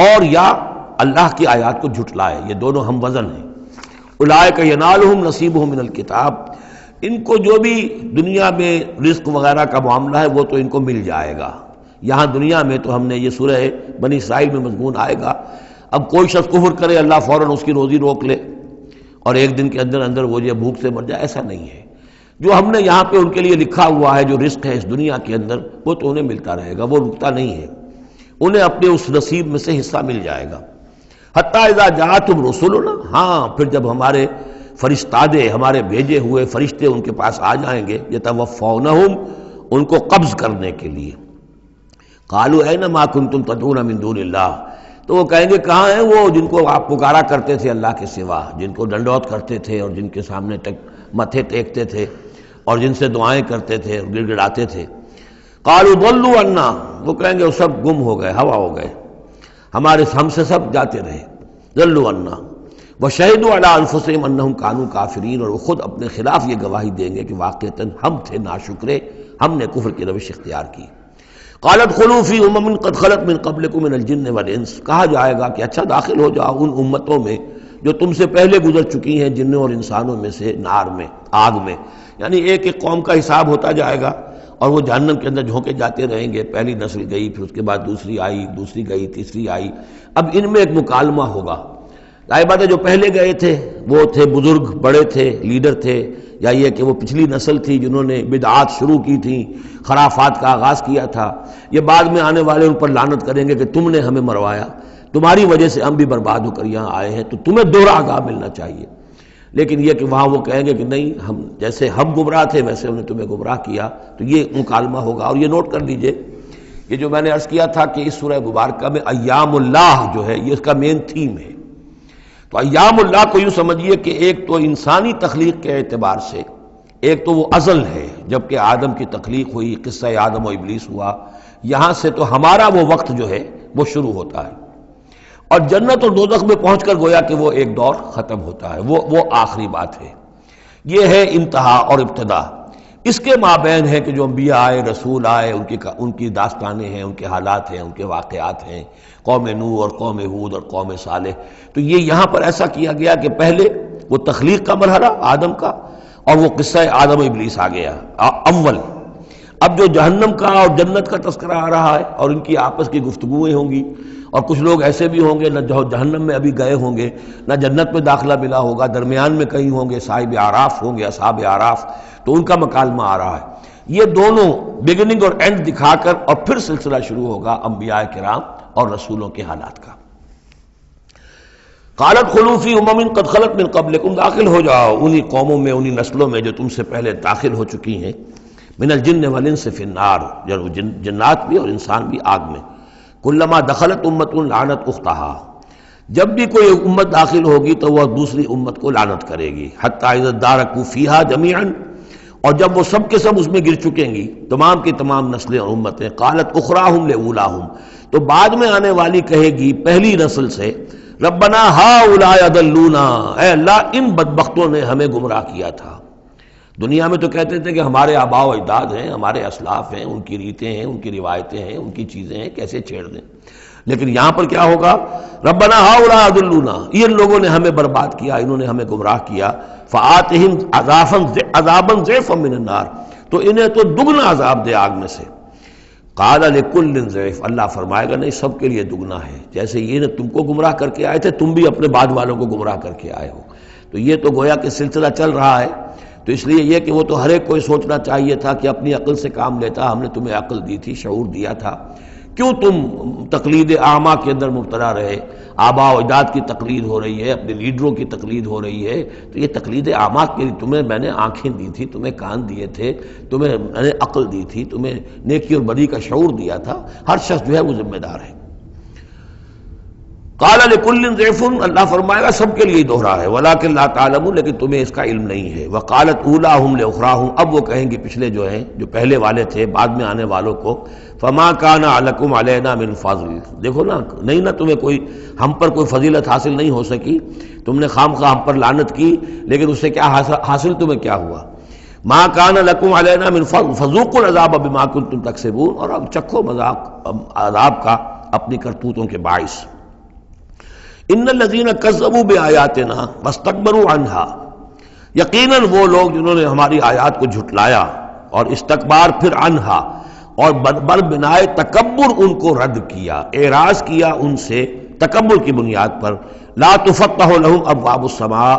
اور یا اللہ کی آیات کو جھٹلائے، یہ دونوں ہم وزن ہیں۔ اولئک ینالہم نصیبہم من الکتاب، ان کو جو بھی دنیا میں رزق وغیرہ کا معاملہ ہے وہ تو ان کو مل جائے گا، یہاں دنیا میں تو ہم نے یہ سورہ بنی اسرائیل میں مضمون آئے گا، اب کوئی شخص کفر کرے اللہ فوراً اس کی روزی روک لے اور ایک دن کے اندر اندر وہ یہ بھوک سے مر جائے، ایسا نہیں ہے۔ جو ہم نے یہاں پہ ان کے لیے لکھا ہوا ہے جو رزق ہے اس دنیا کے اندر وہ تو انہیں ملتا رہے گا، وہ رکتا نہیں ہے، انہیں اپنے اس نصیب میں سے حصہ مل جائے گا۔ حتیٰ اذا جاءتہم رسلنا، ہاں پھر جب ہمارے فرشتادے، ہمارے بھیجے ہوئے فرشتے ان کے پاس آ جائیں گے، یتوفونہم، ان کو قبض کرنے کے لیے، قالوا این ما کنتم تدعون من دون اللہ، تو وہ کہیں گے کہاں ہیں وہ جن کو آپ پکارا کرتے تھے اللہ کے سوا، جن کو ڈنڈوت کرتے تھے اور جن کے سامنے متھے ٹیکتے تھے اور جن سے دعائیں کرتے تھے اور گڑ گڑاتے تھے۔ قالوا ضلوا عنا، وہ کہیں گے وہ سب گم ہو گئے، ہوا ہو گئے، ہم سے سب جاتے رہے، ضلوا عنا وَشَهِدُوا عَلَىٰ أَنفُسِهِمْ أَنَّهُمْ كَانُوا كَافِرِينَ، اور وہ خود اپنے خلاف یہ گواہی دیں گے کہ واقعتاً ہم تھے ناشکرے، ہم نے کفر کی روش اختیار کی۔ قالت خلوا فی امم قد خلت من قبلکم من الجن والانس، کہا جائے گا کہ اچھا داخل ہو جاؤ ان امتوں میں جو تم سے پہلے گزر چکی ہیں جنوں اور انسانوں میں سے، نار میں، آگ میں، یعنی ایک ایک قوم کا حساب ہوتا جائے گا اور وہ جہنم کے اندر جھونکے جاتے رہیں گے۔ پہلی نسل گئی، پھر اس کے بعد دوسری آئی، دوسری گئی، تیسری آئی۔ اب ان میں ایک مکالمہ ہوگا۔ ظاہر بات ہے جو پہلے گئے تھے وہ تھے بزرگ، بڑے تھے، لیڈر تھے، یا یہ کہ وہ پچھلی نسل تھی جنہوں نے بدعات شروع کی تھیں، خرافات کا آغاز کیا تھا۔ یہ بعد میں آنے والے ان پر لعنت کریں گے کہ تم نے ہمیں مروایا، تمہاری وجہ سے ہم بھی برباد ہو کر یہاں آئے ہیں، تو تمہیں دوہرا عذاب ملنا چاہیے۔ لیکن یہ کہ وہاں وہ کہیں گے کہ نہیں، ہم جیسے ہم گمراہ تھے ویسے ہم نے تمہیں گمراہ کیا، تو یہ مکالمہ ہوگا۔ اور یہ نوٹ کر لیجئے، یہ جو میں نے عرض کیا تھا کہ اس سورہ مبارکہ میں ایام اللہ جو ہے یہ اس کا مین تھیم ہے۔ تو ایام اللہ کو یوں سمجھیے کہ ایک تو انسانی تخلیق کے اعتبار سے، ایک تو وہ ازل ہے جبکہ آدم کی تخلیق ہوئی، قصہ آدم و ابلیس ہوا، یہاں سے تو ہمارا وہ وقت جو ہے وہ شروع ہوتا ہے، اور جنت اور دوزخ میں پہنچ کر گویا کہ وہ ایک دور ختم ہوتا ہے، وہ آخری بات ہے۔ یہ ہے انتہا اور ابتدا۔ اس کے مابین ہے کہ جو انبیاء آئے، رسول آئے، ان کی داستانیں ہیں، ان کے حالات ہیں، ان کے واقعات ہیں، قوم نوح اور قوم ہود اور قوم صالح۔ تو یہ یہاں پر ایسا کیا گیا کہ پہلے وہ تخلیق کا مرحلہ آدم کا، اور وہ قصہ آدم و ابلیس آ گیا اول۔ اب جو جہنم کا اور جنت کا تذکرہ آ رہا ہے اور ان کی آپس کی گفتگویں ہوں گی، اور کچھ لوگ ایسے بھی ہوں گے نہ جو جہنم میں ابھی گئے ہوں گے، نہ جنت میں داخلہ ملا ہوگا، درمیان میں کہیں ہوں گے، صاحب اعراف ہوں گے، اصحاب اعراف، تو ان کا مکالمہ آ رہا ہے۔ یہ دونوں بگننگ اور اینڈ دکھا کر اور پھر سلسلہ شروع ہوگا انبیاء کرام اور رسولوں کے حالات کا۔ قالت خلوا فی امم قد خلت من قبلکم، داخل ہو جاؤ انہی قوموں میں، انہی نسلوں میں جو تم سے پہلے داخل ہو چکی ہیں، من الجن والانس فی النار، جنات بھی اور انسان بھی آگ میں۔ کلما دخلت امت لعنت اختہا، جب بھی کوئی امت داخل ہوگی تو وہ دوسری امت کو لعنت کرے گی، حتی اذا ادارکوا فیہا جمیعا، اور جب وہ سب کے سب اس میں گر چکیں گی، تمام کی تمام نسلیں اور امتیں، قالت اخراہم لاولاہم، تو بعد میں آنے والی کہے گی پہلی نسل سے، ربنا ہؤلاء اضلونا، اے اللہ ان بدبختوں نے ہمیں گمراہ کیا تھا۔ دنیا میں تو کہتے تھے کہ ہمارے آباء و اجداد ہیں، ہمارے اسلاف ہیں، ان کی ریتیں ہیں، ان کی روایتیں ہیں، ان کی چیزیں ہیں، کیسے چھیڑ دیں۔ لیکن یہاں پر کیا ہوگا، ربنا ہؤلاء اضلونا، ان لوگوں نے ہمیں برباد کیا، انہوں نے ہمیں گمراہ کیا، فآتہم عذابا ضعفا من النار، تو انہیں تو دگنا عذاب دے آگ میں سے۔ قال لکل ضعف، اللہ فرمائے گا نہیں، سب کے لیے دگنا ہے، جیسے یہ نے تم کو گمراہ کر کے آئے تھے، تم بھی اپنے بعد والوں کو گمراہ کر کے آئے ہو۔ تو یہ تو گویا کہ سلسلہ چل رہا ہے، تو اس لیے یہ کہ وہ تو ہر ایک کو سوچنا چاہیے تھا کہ اپنی عقل سے کام لیتا، ہم نے تمہیں عقل دی تھی، شعور دیا تھا، کیوں تم تقلید اعمیٰ کے اندر مبتلا رہے؟ آباء و اجداد کی تقلید ہو رہی ہے، اپنے لیڈروں کی تقلید ہو رہی ہے، تو یہ تقلید اعمیٰ کے لیے تمہیں میں نے آنکھیں دی تھی، تمہیں کان دیے تھے، تمہیں میں نے عقل دی تھی، تمہیں نیکی اور بدی کا شعور دیا تھا، ہر شخص جو ہے وہ ذمہ دار ہے۔ قال لکل ضعف، اللہ فرمائے گا سب کے لیے دوہرا ہے، ولکن لا تعلمون، لیکن تمہیں اس کا علم نہیں ہے۔ وقالت اولاہم لاخراہم، اب وہ کہیں گے پچھلے جو ہیں، جو پہلے والے تھے، بعد میں آنے والوں کو، فما کان لکم علینا من فضل، دیکھو نا، نہیں نا تمہیں کوئی، ہم پر کوئی فضیلت حاصل نہیں ہو سکی، تم نے خام خواہ ہم پر لعنت کی، لیکن اس سے کیا حاصل تمہیں کیا ہوا؟ ما کان لکم علینا من فضل فذوقوا العذاب بما کنتم تکسبون، اور اب چکھو مذاق عذاب کا اپنی کرتوتوں کے باعث۔ ان الذین کذبوا بآیاتنا واستکبروا عنہا، یقیناً وہ لوگ جنہوں نے ہماری آیات کو جھٹلایا اور استکبار پھر عنہا، اور بر بنائے تکبر ان کو رد کیا، اعراض کیا ان سے تکبر کی بنیاد پر، لا تفتح لهم ابواب السماء،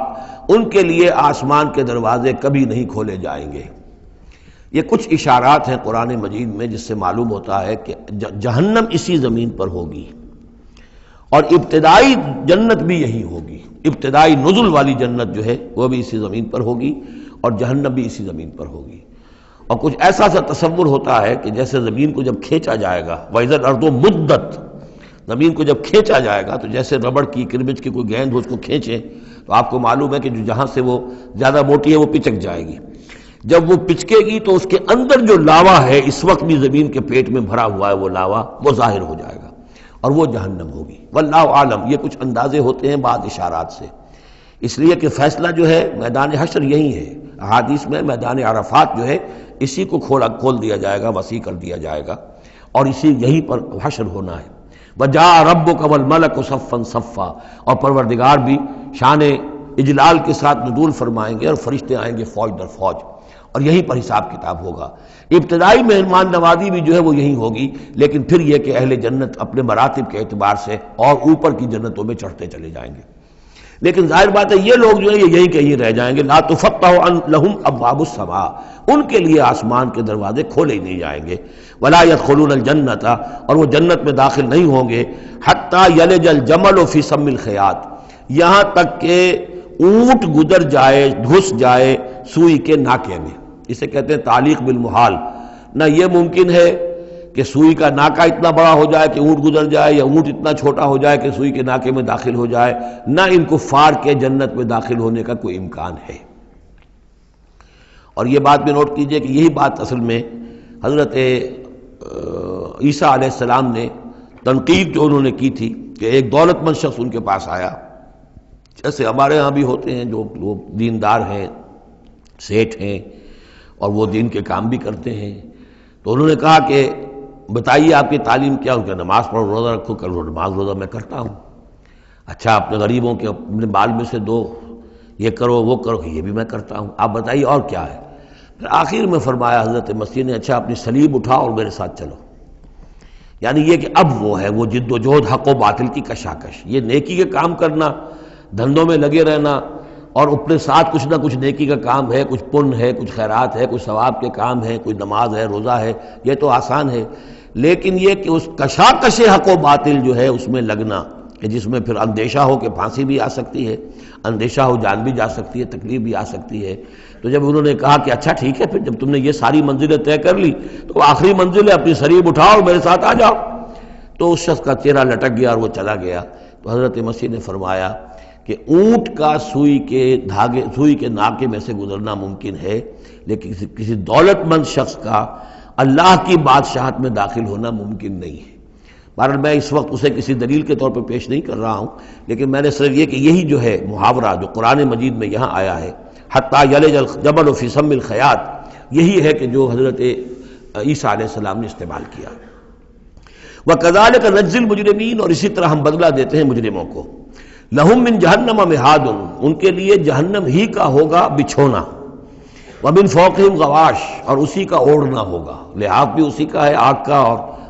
ان کے لیے آسمان کے دروازے کبھی نہیں کھولے جائیں گے۔ یہ کچھ اشارات ہیں قرآن مجید میں جس سے معلوم ہوتا ہے کہ جہنم اسی زمین پر ہوگی، اور ابتدائی جنت بھی یہی ہوگی، ابتدائی نزل والی جنت جو ہے وہ بھی اسی زمین پر ہوگی، اور جہنم بھی اسی زمین پر ہوگی۔ اور کچھ ایسا سا تصور ہوتا ہے کہ جیسے زمین کو جب کھینچا جائے گا، وَإِذَا الْأَرْضُ مُدَّتْ، زمین کو جب کھینچا جائے گا تو جیسے ربڑ کی کرمچ کی کوئی گیند ہو اس کو کھینچے تو آپ کو معلوم ہے کہ جو جہاں سے وہ زیادہ موٹی ہے وہ پچک جائے گی، جب وہ پچکے گی تو اس کے اندر جو لاوا ہے اس وقت بھی زمین کے پیٹ میں بھرا ہوا ہے، وہ لاوا وہ ظاہر ہو جائے گا، اور وہ جہنم ہوگی۔ واللہ عالم، یہ کچھ اندازے ہوتے ہیں بعض اشارات سے، اس لیے کہ فیصلہ جو ہے میدان حشر یہی ہے. احادیث میں میدان عرفات جو ہے اسی کو کھول دیا جائے گا، وسیع کر دیا جائے گا، اور اسی یہیں پر حشر ہونا ہے. وَجَاءَ رَبُّكَ وَالْمَلَكُ صَفًّا صَفًّا، اور پروردگار بھی شان اجلال کے ساتھ نزول فرمائیں گے اور فرشتے آئیں گے فوج در فوج، اور یہیں پر حساب کتاب ہوگا. ابتدائی مہمان نوازی بھی جو ہے وہ یہی ہوگی، لیکن پھر یہ کہ اہل جنت اپنے مراتب کے اعتبار سے اور اوپر کی جنتوں میں چڑھتے چلے جائیں گے. لیکن ظاہر بات ہے یہ لوگ جو ہے یہ یہیں کہیں رہ جائیں گے. لا تفتح لهم ابواب السماء، ان کے لیے آسمان کے دروازے کھولے ہی نہیں جائیں گے. ولا يدخلون الجنت، اور وہ جنت میں داخل نہیں ہوں گے. حتی یلج الجمل فی سم الخیاط، یہاں تک کہ اونٹ گزر جائے، گھس جائے سوئی کے ناکے میں. اسے کہتے ہیں تعلیق بالمحال. نہ یہ ممکن ہے کہ سوئی کا ناکا اتنا بڑا ہو جائے کہ اونٹ گزر جائے، یا اونٹ اتنا چھوٹا ہو جائے کہ سوئی کے ناکے میں داخل ہو جائے. نہ ان کفار کے جنت میں داخل ہونے کا کوئی امکان ہے. اور یہ بات بھی نوٹ کیجئے کہ یہی بات اصل میں حضرت عیسیٰ علیہ السلام نے تنقید جو انہوں نے کی تھی کہ ایک دولت مند شخص ان کے پاس آیا، جیسے ہمارے ہاں بھی ہوتے ہیں جو دیندار ہیں، سیٹھ ہیں، اور وہ دین کے کام بھی کرتے ہیں. تو انہوں نے کہا کہ بتائیے آپ کی تعلیم کیا؟ ان کا نماز پڑھو، روزہ رکھو. کہ نماز روزہ میں کرتا ہوں. اچھا اپنے غریبوں کے اپنے مال میں سے دو، یہ کرو وہ کرو. یہ بھی میں کرتا ہوں. آپ بتائیے اور کیا ہے؟ پھر آخر میں فرمایا حضرت مسیح نے، اچھا اپنی صلیب اٹھاؤ اور میرے ساتھ چلو. یعنی یہ کہ اب وہ ہے وہ جد و جہد حق و باطل کی کشاکش. یہ نیکی کے کام کرنا، دھندوں میں لگے رہنا، اور اپنے ساتھ کچھ نہ کچھ نیکی کا کام ہے، کچھ پن ہے، کچھ خیرات ہے، کچھ ثواب کے کام ہے، کوئی نماز ہے، روزہ ہے، یہ تو آسان ہے. لیکن یہ کہ اس کشاکش حق و باطل جو ہے اس میں لگنا، کہ جس میں پھر اندیشہ ہو کہ پھانسی بھی آ سکتی ہے، اندیشہ ہو جان بھی جا سکتی ہے، تکلیف بھی آ سکتی ہے. تو جب انہوں نے کہا کہ اچھا ٹھیک ہے، پھر جب تم نے یہ ساری منزلیں طے کر لی تو آخری منزل ہے اپنی صلیب اٹھاؤ اور میرے ساتھ آ جاؤ. تو اس شخص کا چہرہ لٹک گیا اور وہ چلا گیا. تو حضرت مسیح نے فرمایا کہ اونٹ کا سوئی کے ناکے میں سے گزرنا ممکن ہے، لیکن کسی دولت مند شخص کا اللہ کی بادشاہت میں داخل ہونا ممکن نہیں ہے. بہرحال میں اس وقت اسے کسی دلیل کے طور پہ پیش نہیں کر رہا ہوں، لیکن میں نے صرف یہ کہ یہی جو ہے محاورہ جو قرآن مجید میں یہاں آیا ہے، حتیٰ یلج الجمل فی سم الخیاط، یہی ہے کہ جو حضرت عیسیٰ علیہ السلام نے استعمال کیا. وَكَذَلِكَ نَجْزِي الْمُجْرِمِينَ، اور اسی طرح ہم بدلہ دیتے ہیں مجرموں کو. لَهُم مِّن جَهَنَّمَ مِہَادٌ، ان کے لیے جہنم ہی کا ہوگا بچھونا. وَمِن فَوْقِهِمْ غَوَاشٍ، اور اسی کا اوڑھنا ہوگا. لحاف بھی اسی کا ہے، آگ کا،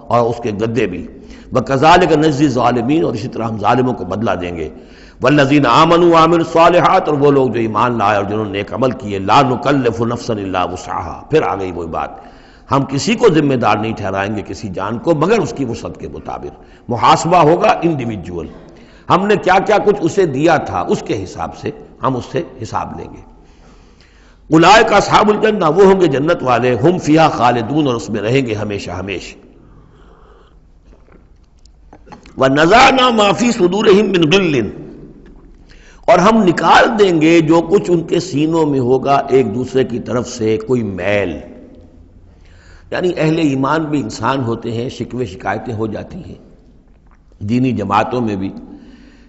اور اس کے گدے بھی. وَكَذَلِكَ نَجْزِي الظَّالِمِينَ، اور اسی طرح ہم ظالموں کو بدلہ دیں گے. وَالَّذِينَ آمَنُوا وَعَمِلُوا الصَّالِحَاتِ، اور وہ لوگ جو ایمان لائے اور جنہوں نے نیک عمل کیے. لَا نُكَلِّفُ نَفْسًا إِلَّا وُسْعَهَا، پھر آ گئی وہی بات، ہم کسی کو ذمہ دار نہیں ٹھہرائیں گے کسی جان کو مگر اس کی وسعت کے مطابق. محاسبہ ہوگا انڈیویجول، ہم نے کیا کیا کچھ اسے دیا تھا اس کے حساب سے ہم اس سے حساب لیں گے. اولئک اصحاب الجنہ، وہ ہوں گے جنت والے. ہم فیہا خالدون، اور اس میں رہیں گے ہمیشہ ہمیشہ. وَنَزَعْنَا مَا فِي صُدُورِهِم مِّن غِلٍّ، اور ہم نکال دیں گے جو کچھ ان کے سینوں میں ہوگا ایک دوسرے کی طرف سے کوئی میل. یعنی اہل ایمان بھی انسان ہوتے ہیں، شکوے شکایتیں ہو جاتی ہیں. دینی جماعتوں میں بھی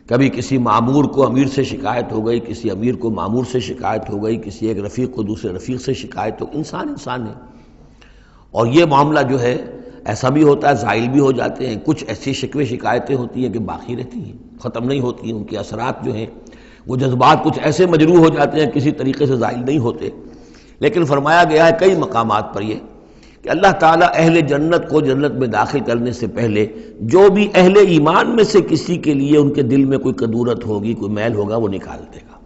کبھی کسی معمور کو امیر سے شکایت ہو گئی، کسی امیر کو معمور سے شکایت ہو گئی، کسی ایک رفیق کو دوسرے رفیق سے شکایت ہو. انسان ہے، اور یہ معاملہ جو ہے ایسا بھی ہوتا ہے، زائل بھی ہو جاتے ہیں. کچھ ایسی شکوے شکایتیں ہوتی ہیں کہ باقی رہتی ہیں، ختم نہیں ہوتی ہیں. ان کے اثرات جو ہیں وہ جذبات کچھ ایسے مجروح ہو جاتے ہیں کسی طریقے سے زائل نہیں ہوتے. لیکن فرمایا گیا ہے کئی مقامات پر یہ کہ اللہ تعالیٰ اہل جنت کو جنت میں داخل کرنے سے پہلے جو بھی اہل ایمان میں سے کسی کے لیے ان کے دل میں کوئی کدورت ہوگی، کوئی میل ہوگا، وہ نکال دے گا،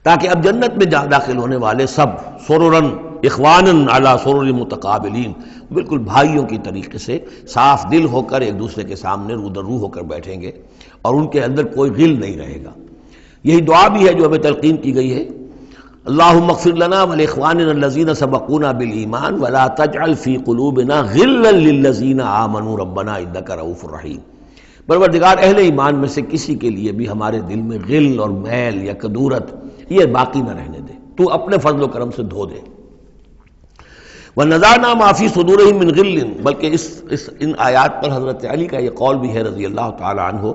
تاکہ اب جنت میں داخل ہونے والے سب سررن اخوانن علی سرر متقابلین، بالکل بھائیوں کی طریقے سے صاف دل ہو کر ایک دوسرے کے سامنے رو در رو ہو کر بیٹھیں گے، اور ان کے اندر کوئی غل نہیں رہے گا. یہی دعا بھی ہے جو ہمیں تلقین کی گئی ہے، اللہم اغفر لنا ولاخواننا الذین سبقونا بالایمان ولا تجعل فی قلوبنا غلا للذین آمنوا ربنا انک رؤوف رحیم. پروردگار اہل ایمان میں سے کسی کے لیے بھی ہمارے دل میں غل اور میل یا کدورت یہ باقی نہ رہنے دے، تو اپنے فضل و کرم سے دھو دے. وَنَزَعْنَا مَا فِي صُدُورِهِم مِّن غِلٍّ، بلکہ ان آیات پر حضرت علی کا یہ قول بھی ہے رضی اللہ تعالی عنہ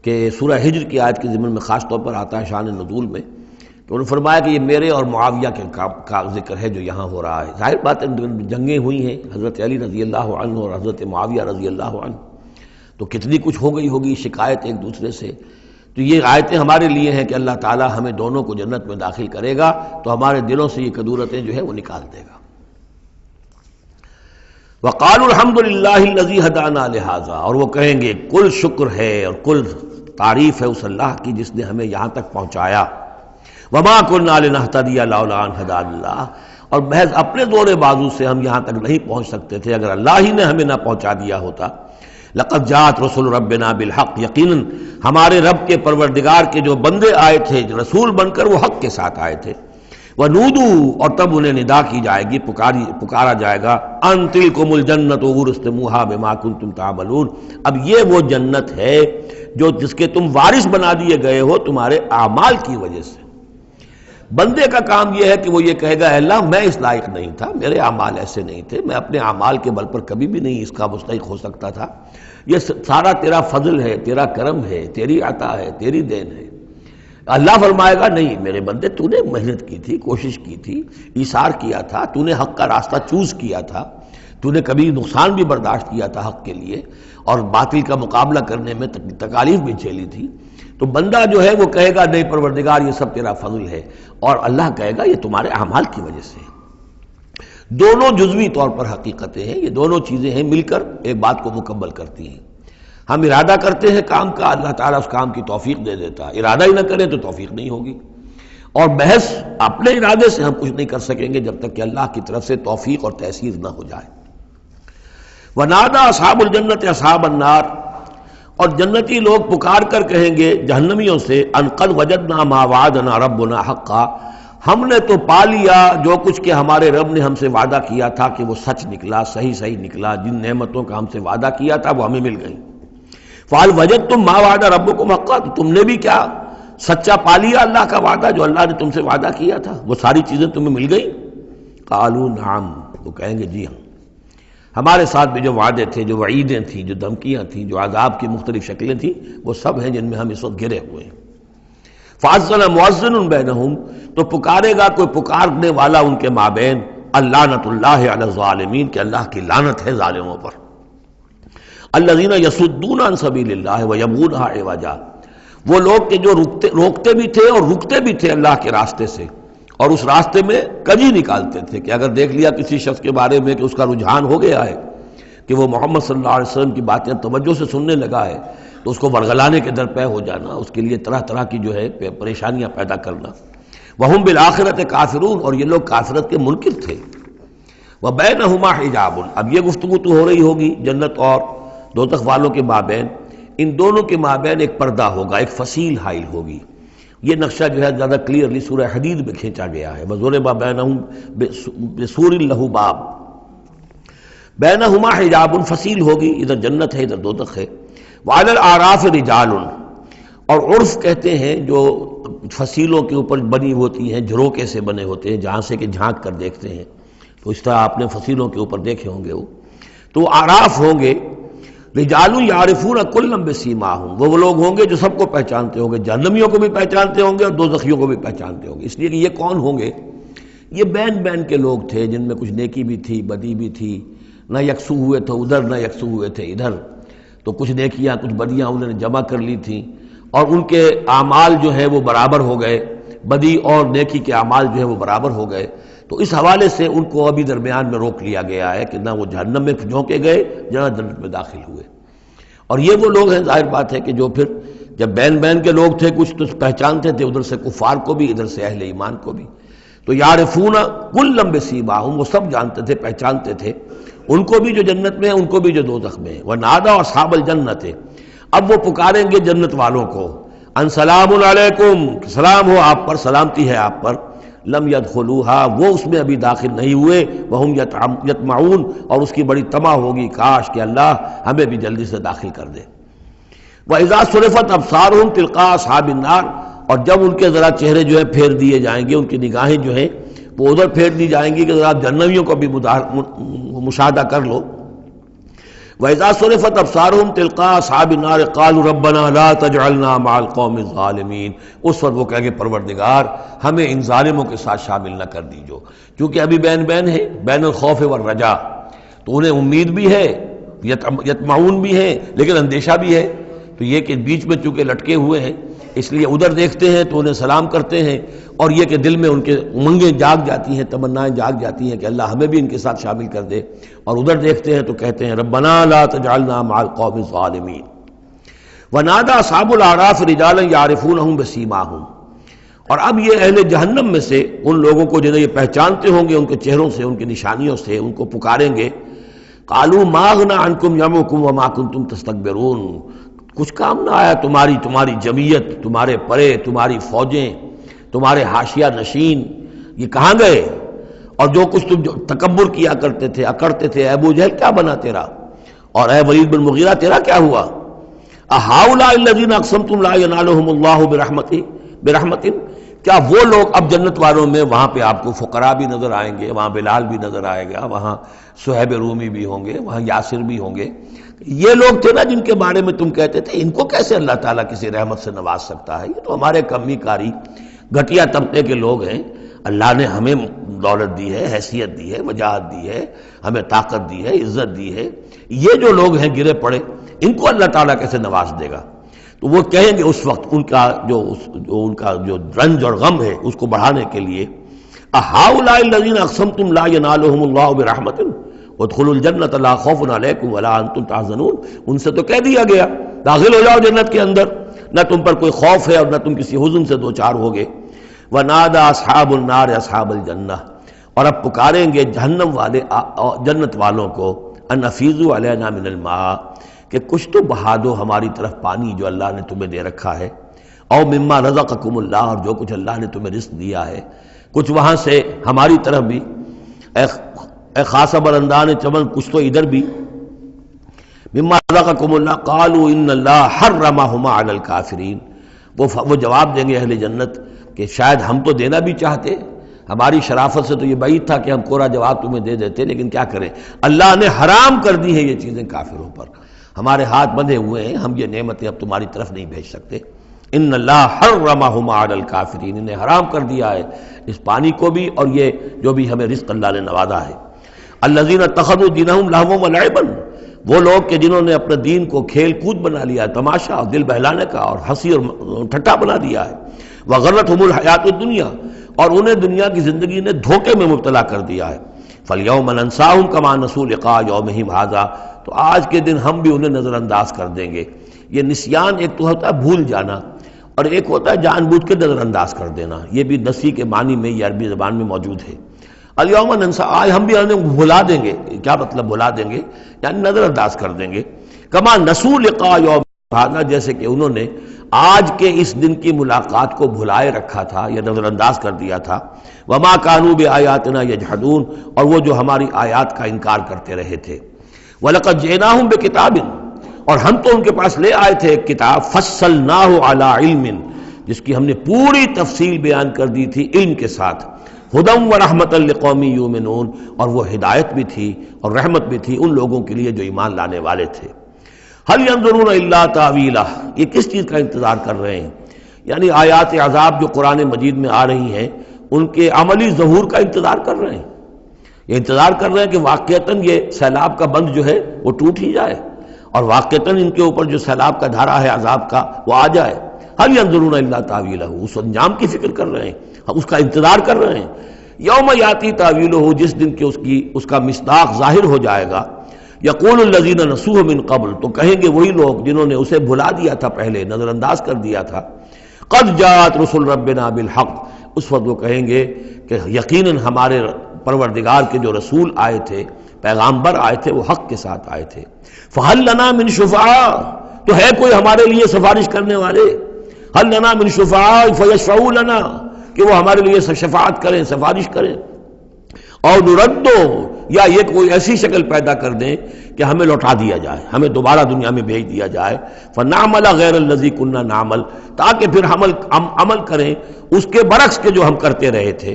کہ سورہ ہجر کی آیت کے ضمن میں خاص طور پر آتا ہے شان نزول میں، کہ انہوں نے فرمایا کہ یہ میرے اور معاویہ کے کا ذکر ہے جو یہاں ہو رہا ہے۔ ظاہر بات ہے جنگیں ہوئی ہیں حضرت علی رضی اللہ عنہ اور حضرت معاویہ رضی اللہ عنہ، تو کتنی کچھ ہو گئی ہوگی شکایت ایک دوسرے سے۔ تو یہ آیتیں ہمارے لیے ہیں کہ اللہ تعالی ہمیں دونوں کو جنت میں داخل کرے گا تو ہمارے دلوں سے یہ کدورتیں جو ہے وہ نکال دے گا۔ وقالوا الحمد للہ الذی ہدانا لہذا، اور وہ کہیں گے کل شکر ہے اور کل تعریف ہے اس اللہ کی جس نے ہمیں یہاں تک پہنچایا۔ وما كنا لنهتدي لولا ان هدانا اللہ، اور محض اپنے زور بازو سے ہم یہاں تک نہیں پہنچ سکتے تھے اگر اللہ ہی نے ہمیں نہ پہنچا دیا ہوتا۔ لقد جاءت رسل ربنا بالحق، یقیناً ہمارے رب کے پروردگار کے جو بندے آئے تھے رسول بن کر وہ حق کے ساتھ آئے تھے۔ وَنُودُوا، اور تب انہیں ندا کی جائے گی، پکارا جائے گا، ان تلکم الجنۃ اورثتموها بما کنتم تعملون، اب یہ وہ جنت ہے جو جس کے تم وارث بنا دیے گئے ہو تمہارے اعمال کی وجہ سے۔ بندے کا کام یہ ہے کہ وہ یہ کہے گا اے اللہ میں اس لائق نہیں تھا، میرے اعمال ایسے نہیں تھے، میں اپنے اعمال کے بل پر کبھی بھی نہیں اس کا مستحق ہو سکتا تھا، یہ سارا تیرا فضل ہے، تیرا کرم ہے، تیری عطا ہے، تیری دین ہے۔ اللہ فرمائے گا نہیں میرے بندے، تو نے محنت کی تھی، کوشش کی تھی، ایثار کیا تھا، تو نے حق کا راستہ چوز کیا تھا، تو نے کبھی نقصان بھی برداشت کیا تھا حق کے لیے اور باطل کا مقابلہ کرنے میں تکالیف بھی جھیلی تھی، تو بندہ جو ہے وہ کہے گا نہیں پروردگار یہ سب تیرا فضل ہے، اور اللہ کہے گا یہ تمہارے اعمال کی وجہ سے۔ دونوں جزوی طور پر حقیقتیں ہیں، یہ دونوں چیزیں ہیں مل کر ایک بات کو مکمل کرتی ہیں۔ ہم ارادہ کرتے ہیں کام کا، اللہ تعالیٰ اس کام کی توفیق دے دیتا ہے، ارادہ ہی نہ کریں تو توفیق نہیں ہوگی، اور محض اپنے ارادے سے ہم کچھ نہیں کر سکیں گے جب تک کہ اللہ کی طرف سے توفیق اور تیسیر نہ ہو جائے۔ وَنَادَى أَصْحَابُ الْجَنَّةِ أَصْحَابَ النَّارِ، اور جنتی لوگ پکار کر کہیں گے جہنمیوں سے ان قد وجدنا ما وعدنا ربنا حقا، ہم نے تو پا لیا جو کچھ کہ ہمارے رب نے ہم سے وعدہ کیا تھا کہ وہ سچ نکلا، صحیح نکلا، جن نعمتوں کا ہم سے وعدہ کیا تھا وہ ہمیں مل گئی۔ فَهَلْ وَجَدْتُم مَّا وَعَدَ رَبُّكُمْ حَقًّا، تو تم نے بھی کیا سچا پا لیا اللہ کا وعدہ جو اللہ نے تم سے وعدہ کیا تھا، وہ ساری چیزیں تمہیں مل گئی؟ قالوا نعم، وہ کہیں گے جی ہاں، ہمارے ساتھ بھی جو وعدے تھے، جو وعیدیں تھیں، جو دھمکیاں تھیں، جو عذاب کی مختلف شکلیں تھیں، وہ سب ہیں جن میں ہم اس وقت گرے ہوئے ہیں۔ فَأَذَّنَ مُؤَذِّنٌ بَيْنَهُمْ، تو پکارے گا کوئی پکارنے والا ان کے مابین، اللعنۃ اللہ علی الظالمین، کہ اللہ کی لعنت ہے ظالموں پر۔ الذین یصدون عن سبیل اللہ ویبغونہا عوجا، وہ لوگ کہ جو روکتے بھی تھے اور رکتے بھی تھے اللہ کے راستے سے، اور اس راستے میں کجی نکالتے تھے کہ اگر دیکھ لیا کسی شخص کے بارے میں کہ اس کا رجحان ہو گیا ہے کہ وہ محمد صلی اللہ علیہ وسلم کی باتیں توجہ سے سننے لگا ہے، تو اس کو ورگلانے کے درپے ہو جانا، اس کے لیے طرح طرح کی جو ہے پریشانیاں پیدا کرنا۔ وَهُمْ بِالْآخِرَةِ کافرون، اور یہ لوگ کافرت کے منکر تھے۔ وَبَيْنَهُمَا حِجَابٌ، اب یہ گفتگو تو ہو رہی ہوگی جنت اور دوزخ والوں کے مابین، ان دونوں کے مابین ایک پردہ ہوگا، ایک فصیل حائل ہوگی۔ یہ نقشہ جو ہے زیادہ کلیئرلی سورہ حدید میں کھینچا گیا ہے، وَضُرِبَ بَيْنَهُمْ بِسُورٍ لَهُ بَابٌ، بَيْنَهُمَا حِجَابٌ، فصیل ہوگی، ادھر جنت ہے ادھر دوزخ ہے۔ وَعَلَى الْأَعْرَافِ رِجَالٌ، اور عرف کہتے ہیں جو فصیلوں کے اوپر بنی ہوتی ہیں، جھروکے سے بنے ہوتے ہیں، جہاں سے کہ جھانک کر دیکھتے ہیں، تو اس طرح آپ نے فصیلوں کے اوپر دیکھے ہوں گے، وہ تو اعراف ہوں گے۔ رجال یعرفون کلا بسیماہم، وہ لوگ ہوں گے جو سب کو پہچانتے ہوں گے، جہنمیوں کو بھی پہچانتے ہوں گے اور دوزخیوں کو بھی پہچانتے ہوں گے۔ اس لیے کہ یہ کون ہوں گے؟ یہ بین کے لوگ تھے جن میں کچھ نیکی بھی تھی، بدی بھی تھی، نہ یکسو ہوئے تھے ادھر نہ یکسو ہوئے تھے ادھر، تو کچھ نیکیاں کچھ بدیاں انہوں نے جمع کر لی تھیں، اور ان کے اعمال جو ہے وہ برابر ہو گئے، بدی اور نیکی کے اعمال جو ہے وہ برابر ہو گئے، تو اس حوالے سے ان کو ابھی درمیان میں روک لیا گیا ہے کہ نہ وہ جہنم میں جھونکے گئے نہ جنت میں داخل ہوئے۔ اور یہ وہ لوگ ہیں، ظاہر بات ہے کہ جو پھر جب بین کے لوگ تھے کچھ تو پہچانتے تھے ادھر سے کفار کو بھی ادھر سے اہل ایمان کو بھی، تو یعرفون کلا بسیماہم، وہ سب جانتے تھے پہچانتے تھے، ان کو بھی جو جنت میں ہے ان کو بھی جو دوزخ میں ہے۔ ونادى اصحاب الجنت، اب وہ پکاریں گے جنت والوں کو، ان سلام علیکم، سلام ہو آپ پر، سلامتی ہے آپ پر، لم يدخلوها، وہ اس میں ابھی داخل نہیں ہوئے، وہم یطمعون، اور اس کی بڑی طمع ہوگی کاش کہ اللہ ہمیں بھی جلدی سے داخل کر دے۔ وَإِذَا صُرِفَتْ أَبْصَارُهُمْ تِلْقَاءَ أَصْحَابِ النَّارِ، اور جب ان کے ذرا چہرے جو ہے پھیر دیے جائیں گے، ان کی نگاہیں جو ہیں وہ ادھر پھیر دی جائیں گی کہ ذرا جہنمیوں کو بھی مشاہدہ کر لو۔ وَإِذَا صُرِفَتْ أَبْصَارُهُمْ تِلْقَاءَ أَصْحَابِ النَّارِ قَالُوا رَبَّنَا لَا تَجْعَلْنَا مَعَ الْقَوْمِ الظَّالِمِينَ۔ اس وقت وہ کہیں گے پروردگار ہمیں ان ظالموں کے ساتھ شامل نہ کر دیجو، کیونکہ ابھی بین بین ہے، بین الخوف والرجا، تو انہیں امید بھی ہے، یطمعون بھی ہے، لیکن اندیشہ بھی ہے، تو یہ کہ بیچ میں چونکہ لٹکے ہوئے ہیں اس لیے ادھر دیکھتے ہیں تو انہیں سلام کرتے ہیں، اور یہ کہ دل میں ان کے امنگیں جاگ جاتی ہیں، تمنائیں جاگ جاتی ہیں کہ اللہ ہمیں بھی ان کے ساتھ شامل کر دے، اور ادھر دیکھتے ہیں تو کہتے ہیں ربنا لا تجعلنا مع القوم الظالمین۔ ونادى اصحاب الاعراف رجالا يعرفونهم بسیماہم، اور اب یہ اہل جہنم میں سے ان لوگوں کو جنہیں یہ پہچانتے ہوں گے ان کے چہروں سے، ان کی نشانیوں سے، ان کو پکاریں گے، قالوا ما اغنى عنكم جمعكم وما كنتم تستكبرون، کچھ کام نہ آیا تمہاری جمعیت، تمہارے پرے، تمہاری فوجیں، تمہارے حاشیہ نشین، یہ کہاں گئے؟ اور جو کچھ تم تکبر کیا کرتے تھے، اکڑتے تھے، اے ابو جہل کیا بنا تیرا، اور اے ولید بن مغیرہ تیرا کیا ہوا؟ اہؤلاء الذین اقسمتم لا ینالهم اللہ برحمت، کیا وہ لوگ اب جنت والوں میں وہاں پہ آپ کو فقراء بھی نظر آئیں گے، وہاں بلال بھی نظر آئے گا، وہاں صہیب رومی بھی ہوں گے، وہاں یاسر بھی ہوں گے، یہ لوگ تھے نا جن کے بارے میں تم کہتے تھے ان کو کیسے اللہ تعالیٰ کسی رحمت سے نواز سکتا ہے، یہ تو ہمارے کمی کاری گھٹیا طبقے کے لوگ ہیں، اللہ نے ہمیں دولت دی ہے، حیثیت دی ہے، وجاہت دی ہے، ہمیں طاقت دی ہے، عزت دی ہے، یہ جو لوگ ہیں گرے پڑے ان کو اللہ تعالیٰ کیسے نواز دے گا؟ تو وہ کہیں گے اس وقت ان کا جو رنج اور غم ہے اس کو بڑھانے کے لیے، اہؤلاء الذین اقسمتم لا ینالهم اللہ برحمت وادخلوا الجنۃ لا خوف علیکم ولا انتم تحزنون، ان سے تو کہہ دیا گیا داخل ہو جاؤ جنت کے اندر، نہ تم پر کوئی خوف ہے اور نہ تم کسی حزن سے دوچار ہوگے۔ ونادى اصحاب النار اصحاب الجنہ، اور اب پکاریں گے جہنم والے جنت والوں کو، ان افیضوا علینا من الماء، کہ کچھ تو بہا دو ہماری طرف پانی جو اللہ نے تمہیں دے رکھا ہے، او مما رزقکم اللہ، اور جو کچھ اللہ نے تمہیں رزق دیا ہے کچھ وہاں سے ہماری طرف بھی، اے خاصہ برندان چمن کچھ تو ادھر بھی، مما رزقکم اللہ، قالوا ان اللہ حرمہما علی الکافرین، وہ جواب دیں گے اہل جنت کہ شاید ہم تو دینا بھی چاہتے، ہماری شرافت سے تو یہ بعید تھا کہ ہم کورا جواب تمہیں دے دیتے، لیکن کیا کریں اللہ نے حرام کر دی ہے یہ چیزیں کافروں پر، ہمارے ہاتھ بندھے ہوئے ہیں، ہم یہ نعمتیں اب تمہاری طرف نہیں بھیج سکتے۔ ان اللہ حرمہما علی الکافرین، انہیں حرام کر دیا ہے اس پانی کو بھی اور یہ جو بھی ہمیں رزق اللہ نے نوازا ہے۔ الذین اتخذوا دینہم لہوا ولعبا، وہ لوگ کہ جنہوں نے اپنے دین کو کھیل کود بنا لیا، تماشا اور دل بہلانے کا اور ہنسی اور ٹھٹا بنا دیا ہے، وغرتہم الحیات الدنیا، اور انہیں دنیا کی زندگی نے دھوکے میں مبتلا کر دیا ہے۔ فالیوم ننساہم کما نسوا لقاء یومہم ھذا، تو آج کے دن ہم بھی انہیں نظر انداز کر دیں گے۔ یہ نسیان ایک تو ہوتا ہے بھول جانا، اور ایک ہوتا ہے جان بوجھ کے نظر انداز کر دینا، یہ بھی نسی کے معنی میں یہ عربی زبان میں موجود ہے۔ الیوم ننسا، آج ہم بھی انہیں بھلا دیں گے، کیا مطلب بھلا دیں گے؟ یعنی نظر انداز کر دیں گے، کما نسوا لقاء یوم ھذا، جیسے کہ انہوں نے آج کے اس دن کی ملاقات کو بھلائے رکھا تھا یا نظر انداز کر دیا تھا۔ وما كانوا بآیاتنا یجحدون، اور وہ جو ہماری آیات کا انکار کرتے رہے تھے۔ وَلَقَدْ جِئْنَاهُمْ بِكِتَابٍ، اور ہم تو ان کے پاس لے آئے تھے ایک کتاب، فَصَّلْنَاهُ عَلَىٰ عِلْمٍ، جس کی ہم نے پوری تفصیل بیان کر دی تھی علم کے ساتھ، هُدًى وَرَحْمَةً لِقَوْمٍ يُؤْمِنُونَ، اور وہ ہدایت بھی تھی اور رحمت بھی تھی ان لوگوں کے لیے جو ایمان لانے والے تھے۔ هَلْ يَنظُرُونَ إِلَّا تَأْوِيلَهُ، یہ کس چیز کا انتظار کر رہے ہیں؟ یعنی آیات عذاب جو قرآن مجید میں آ رہی ہیں ان کے عملی ظہور کا انتظار کر رہے ہیں، یہ انتظار کر رہے ہیں کہ واقعتاً یہ سیلاب کا بند جو ہے وہ ٹوٹ ہی جائے، اور واقعتاً ان کے اوپر جو سیلاب کا دھارا ہے عذاب کا وہ آ جائے۔ هل ينظرون الا تاویلہ، اس انجام کی فکر کر رہے ہیں، اس کا انتظار کر رہے ہیں۔ یوم یاتی تاویلہ، جس دن کہ اس کا مصداق ظاہر ہو جائے گا۔ یقول الذین نسوہ من قبل، تو کہیں گے وہی لوگ جنہوں نے اسے بھلا دیا تھا پہلے، نظر انداز کر دیا تھا، قد جاءت رسل ربنا بالحق، اس وقت وہ کہیں گے کہ یقیناً ہمارے پروردگار کے جو رسول آئے تھے، پیغامبر آئے تھے، وہ حق کے ساتھ آئے تھے۔ فہل لنا من شفعاء، تو ہے کوئی ہمارے لیے سفارش کرنے والے؟ ہل لنا من شفعاء فیشفعوا لنا، کہ وہ ہمارے لیے شفاعت کریں، سفارش کریں۔ اور نردو، یا یہ کوئی ایسی شکل پیدا کر دیں کہ ہمیں لوٹا دیا جائے، ہمیں دوبارہ دنیا میں بھیج دیا جائے، فنعمل غیر الذی کنا نعمل، تاکہ پھر ہم عمل کریں اس کے برعکس کے جو ہم کرتے رہے تھے۔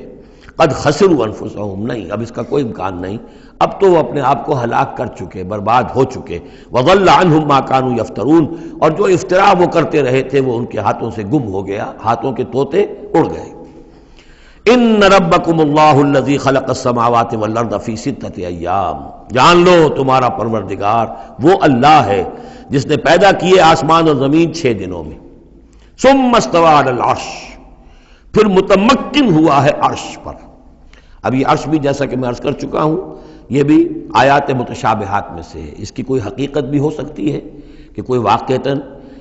قد خسروا انفسهم، نہیں اب اس کا کوئی امکان نہیں، اب تو وہ اپنے آپ کو ہلاک کر چکے، برباد ہو چکے۔ وَضَلَّ عَنْهُمْ مَا كَانُوا يَفْتَرُونَ، اور جو افتراء وہ کرتے رہے تھے وہ ان کے ہاتھوں سے گم ہو گیا، ہاتھوں کے طوطے اڑ گئے۔ إِنَّ رَبَّكُمُ اللَّهُ الَّذِي خَلَقَ السَّمَاوَاتِ وَالْأَرْضَ فِي سِتَّةِ أَيَّامٍ، جان لو تمہارا پروردگار وہ اللہ ہے جس نے پیدا کیے آسمان اور زمین 6 دنوں میں۔ ثُمَّ اسْتَوَىٰ عَلَى الْعَرْشِ، پھر متمکن ہوا ہے عرش پر۔ اب یہ عرش بھی جیسا کہ میں عرض کر چکا ہوں یہ بھی آیات متشابہات میں سے ہے، اس کی کوئی حقیقت بھی ہو سکتی ہے کہ کوئی واقعتاً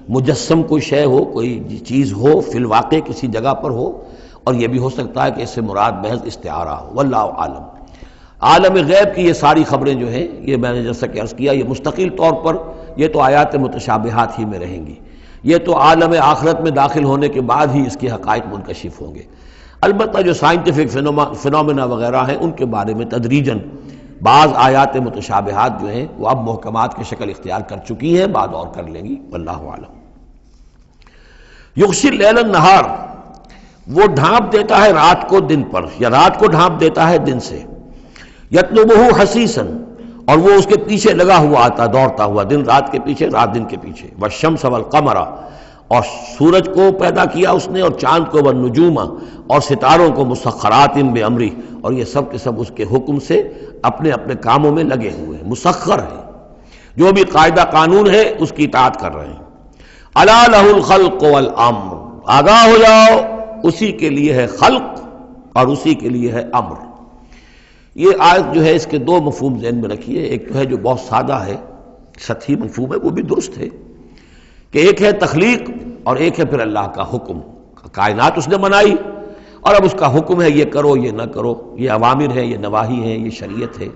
مجسم کوئی شے ہو، کوئی چیز ہو فی الواقع کسی جگہ پر ہو، اور یہ بھی ہو سکتا ہے کہ اس سے مراد محض استعارہ ہو، واللہ عالم۔ عالم غیب کی یہ ساری خبریں جو ہیں، یہ میں نے جیسا کہ عرض کیا یہ مستقل طور پر یہ تو آیات متشابہات ہی میں رہیں گی، یہ تو عالم آخرت میں داخل ہونے کے بعد ہی اس کے حقائق منکشف ہوں گے۔ البتہ جو سائنٹیفک فنومینا وغیرہ ہیں ان کے بارے میں تدریجاً بعض آیات متشابہات جو ہیں وہ اب محکمات کی شکل اختیار کر چکی ہیں، بعد اور کر لیں گی، واللہ اعلم۔ یغشی اللیل النہار، وہ ڈھانپ دیتا ہے رات کو دن پر، یا رات کو ڈھانپ دیتا ہے دن سے۔ یطلبہ حثیثاً، اور وہ اس کے پیچھے لگا ہوا آتا، دوڑتا ہوا، دن رات کے پیچھے رات دن کے پیچھے۔ والشمس والقمر، اور سورج کو پیدا کیا اس نے، اور چاند کو، والنجوم، اور ستاروں کو، مسخرات بامرہ، اور یہ سب کے سب اس کے حکم سے اپنے اپنے کاموں میں لگے ہوئے ہیں، مسخر ہیں، جو بھی قاعدہ قانون ہے اس کی اطاعت کر رہے ہیں۔ الا لہ الخلق والامر، آگاہ ہو جاؤ اسی کے لیے ہے خلق اور اسی کے لیے ہے امر۔ یہ آیت جو ہے اس کے 2 مفہوم ذہن میں رکھیے، ایک تو ہے جو بہت سادہ ہے، سطحی مفہوم ہے، وہ بھی درست ہے کہ ایک ہے تخلیق اور ایک ہے پھر اللہ کا حکم، کائنات اس نے بنائی اور اب اس کا حکم ہے یہ کرو یہ نہ کرو، یہ اوامر ہے، یہ نواہی ہے، یہ شریعت ہے۔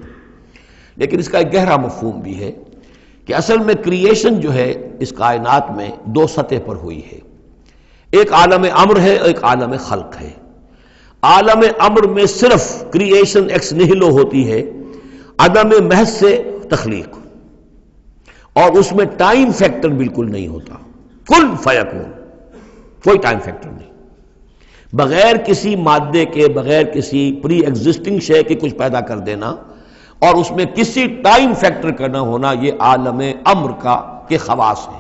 لیکن اس کا ایک گہرا مفہوم بھی ہے کہ اصل میں کریشن جو ہے اس کائنات میں 2 سطح پر ہوئی ہے، ایک عالم امر ہے، ایک عالم خلق ہے۔ عالم امر میں صرف کریشن ایکس نہلو ہوتی ہے، عدم محض سے تخلیق، اور اس میں ٹائم فیکٹر بالکل نہیں ہوتا، کن فیکون، کوئی ٹائم فیکٹر نہیں، بغیر کسی مادے کے، بغیر کسی پری ایگزسٹنگ شے کے کچھ پیدا کر دینا اور اس میں کسی ٹائم فیکٹر کا نہ ہونا، یہ عالم امر کے خواص ہے۔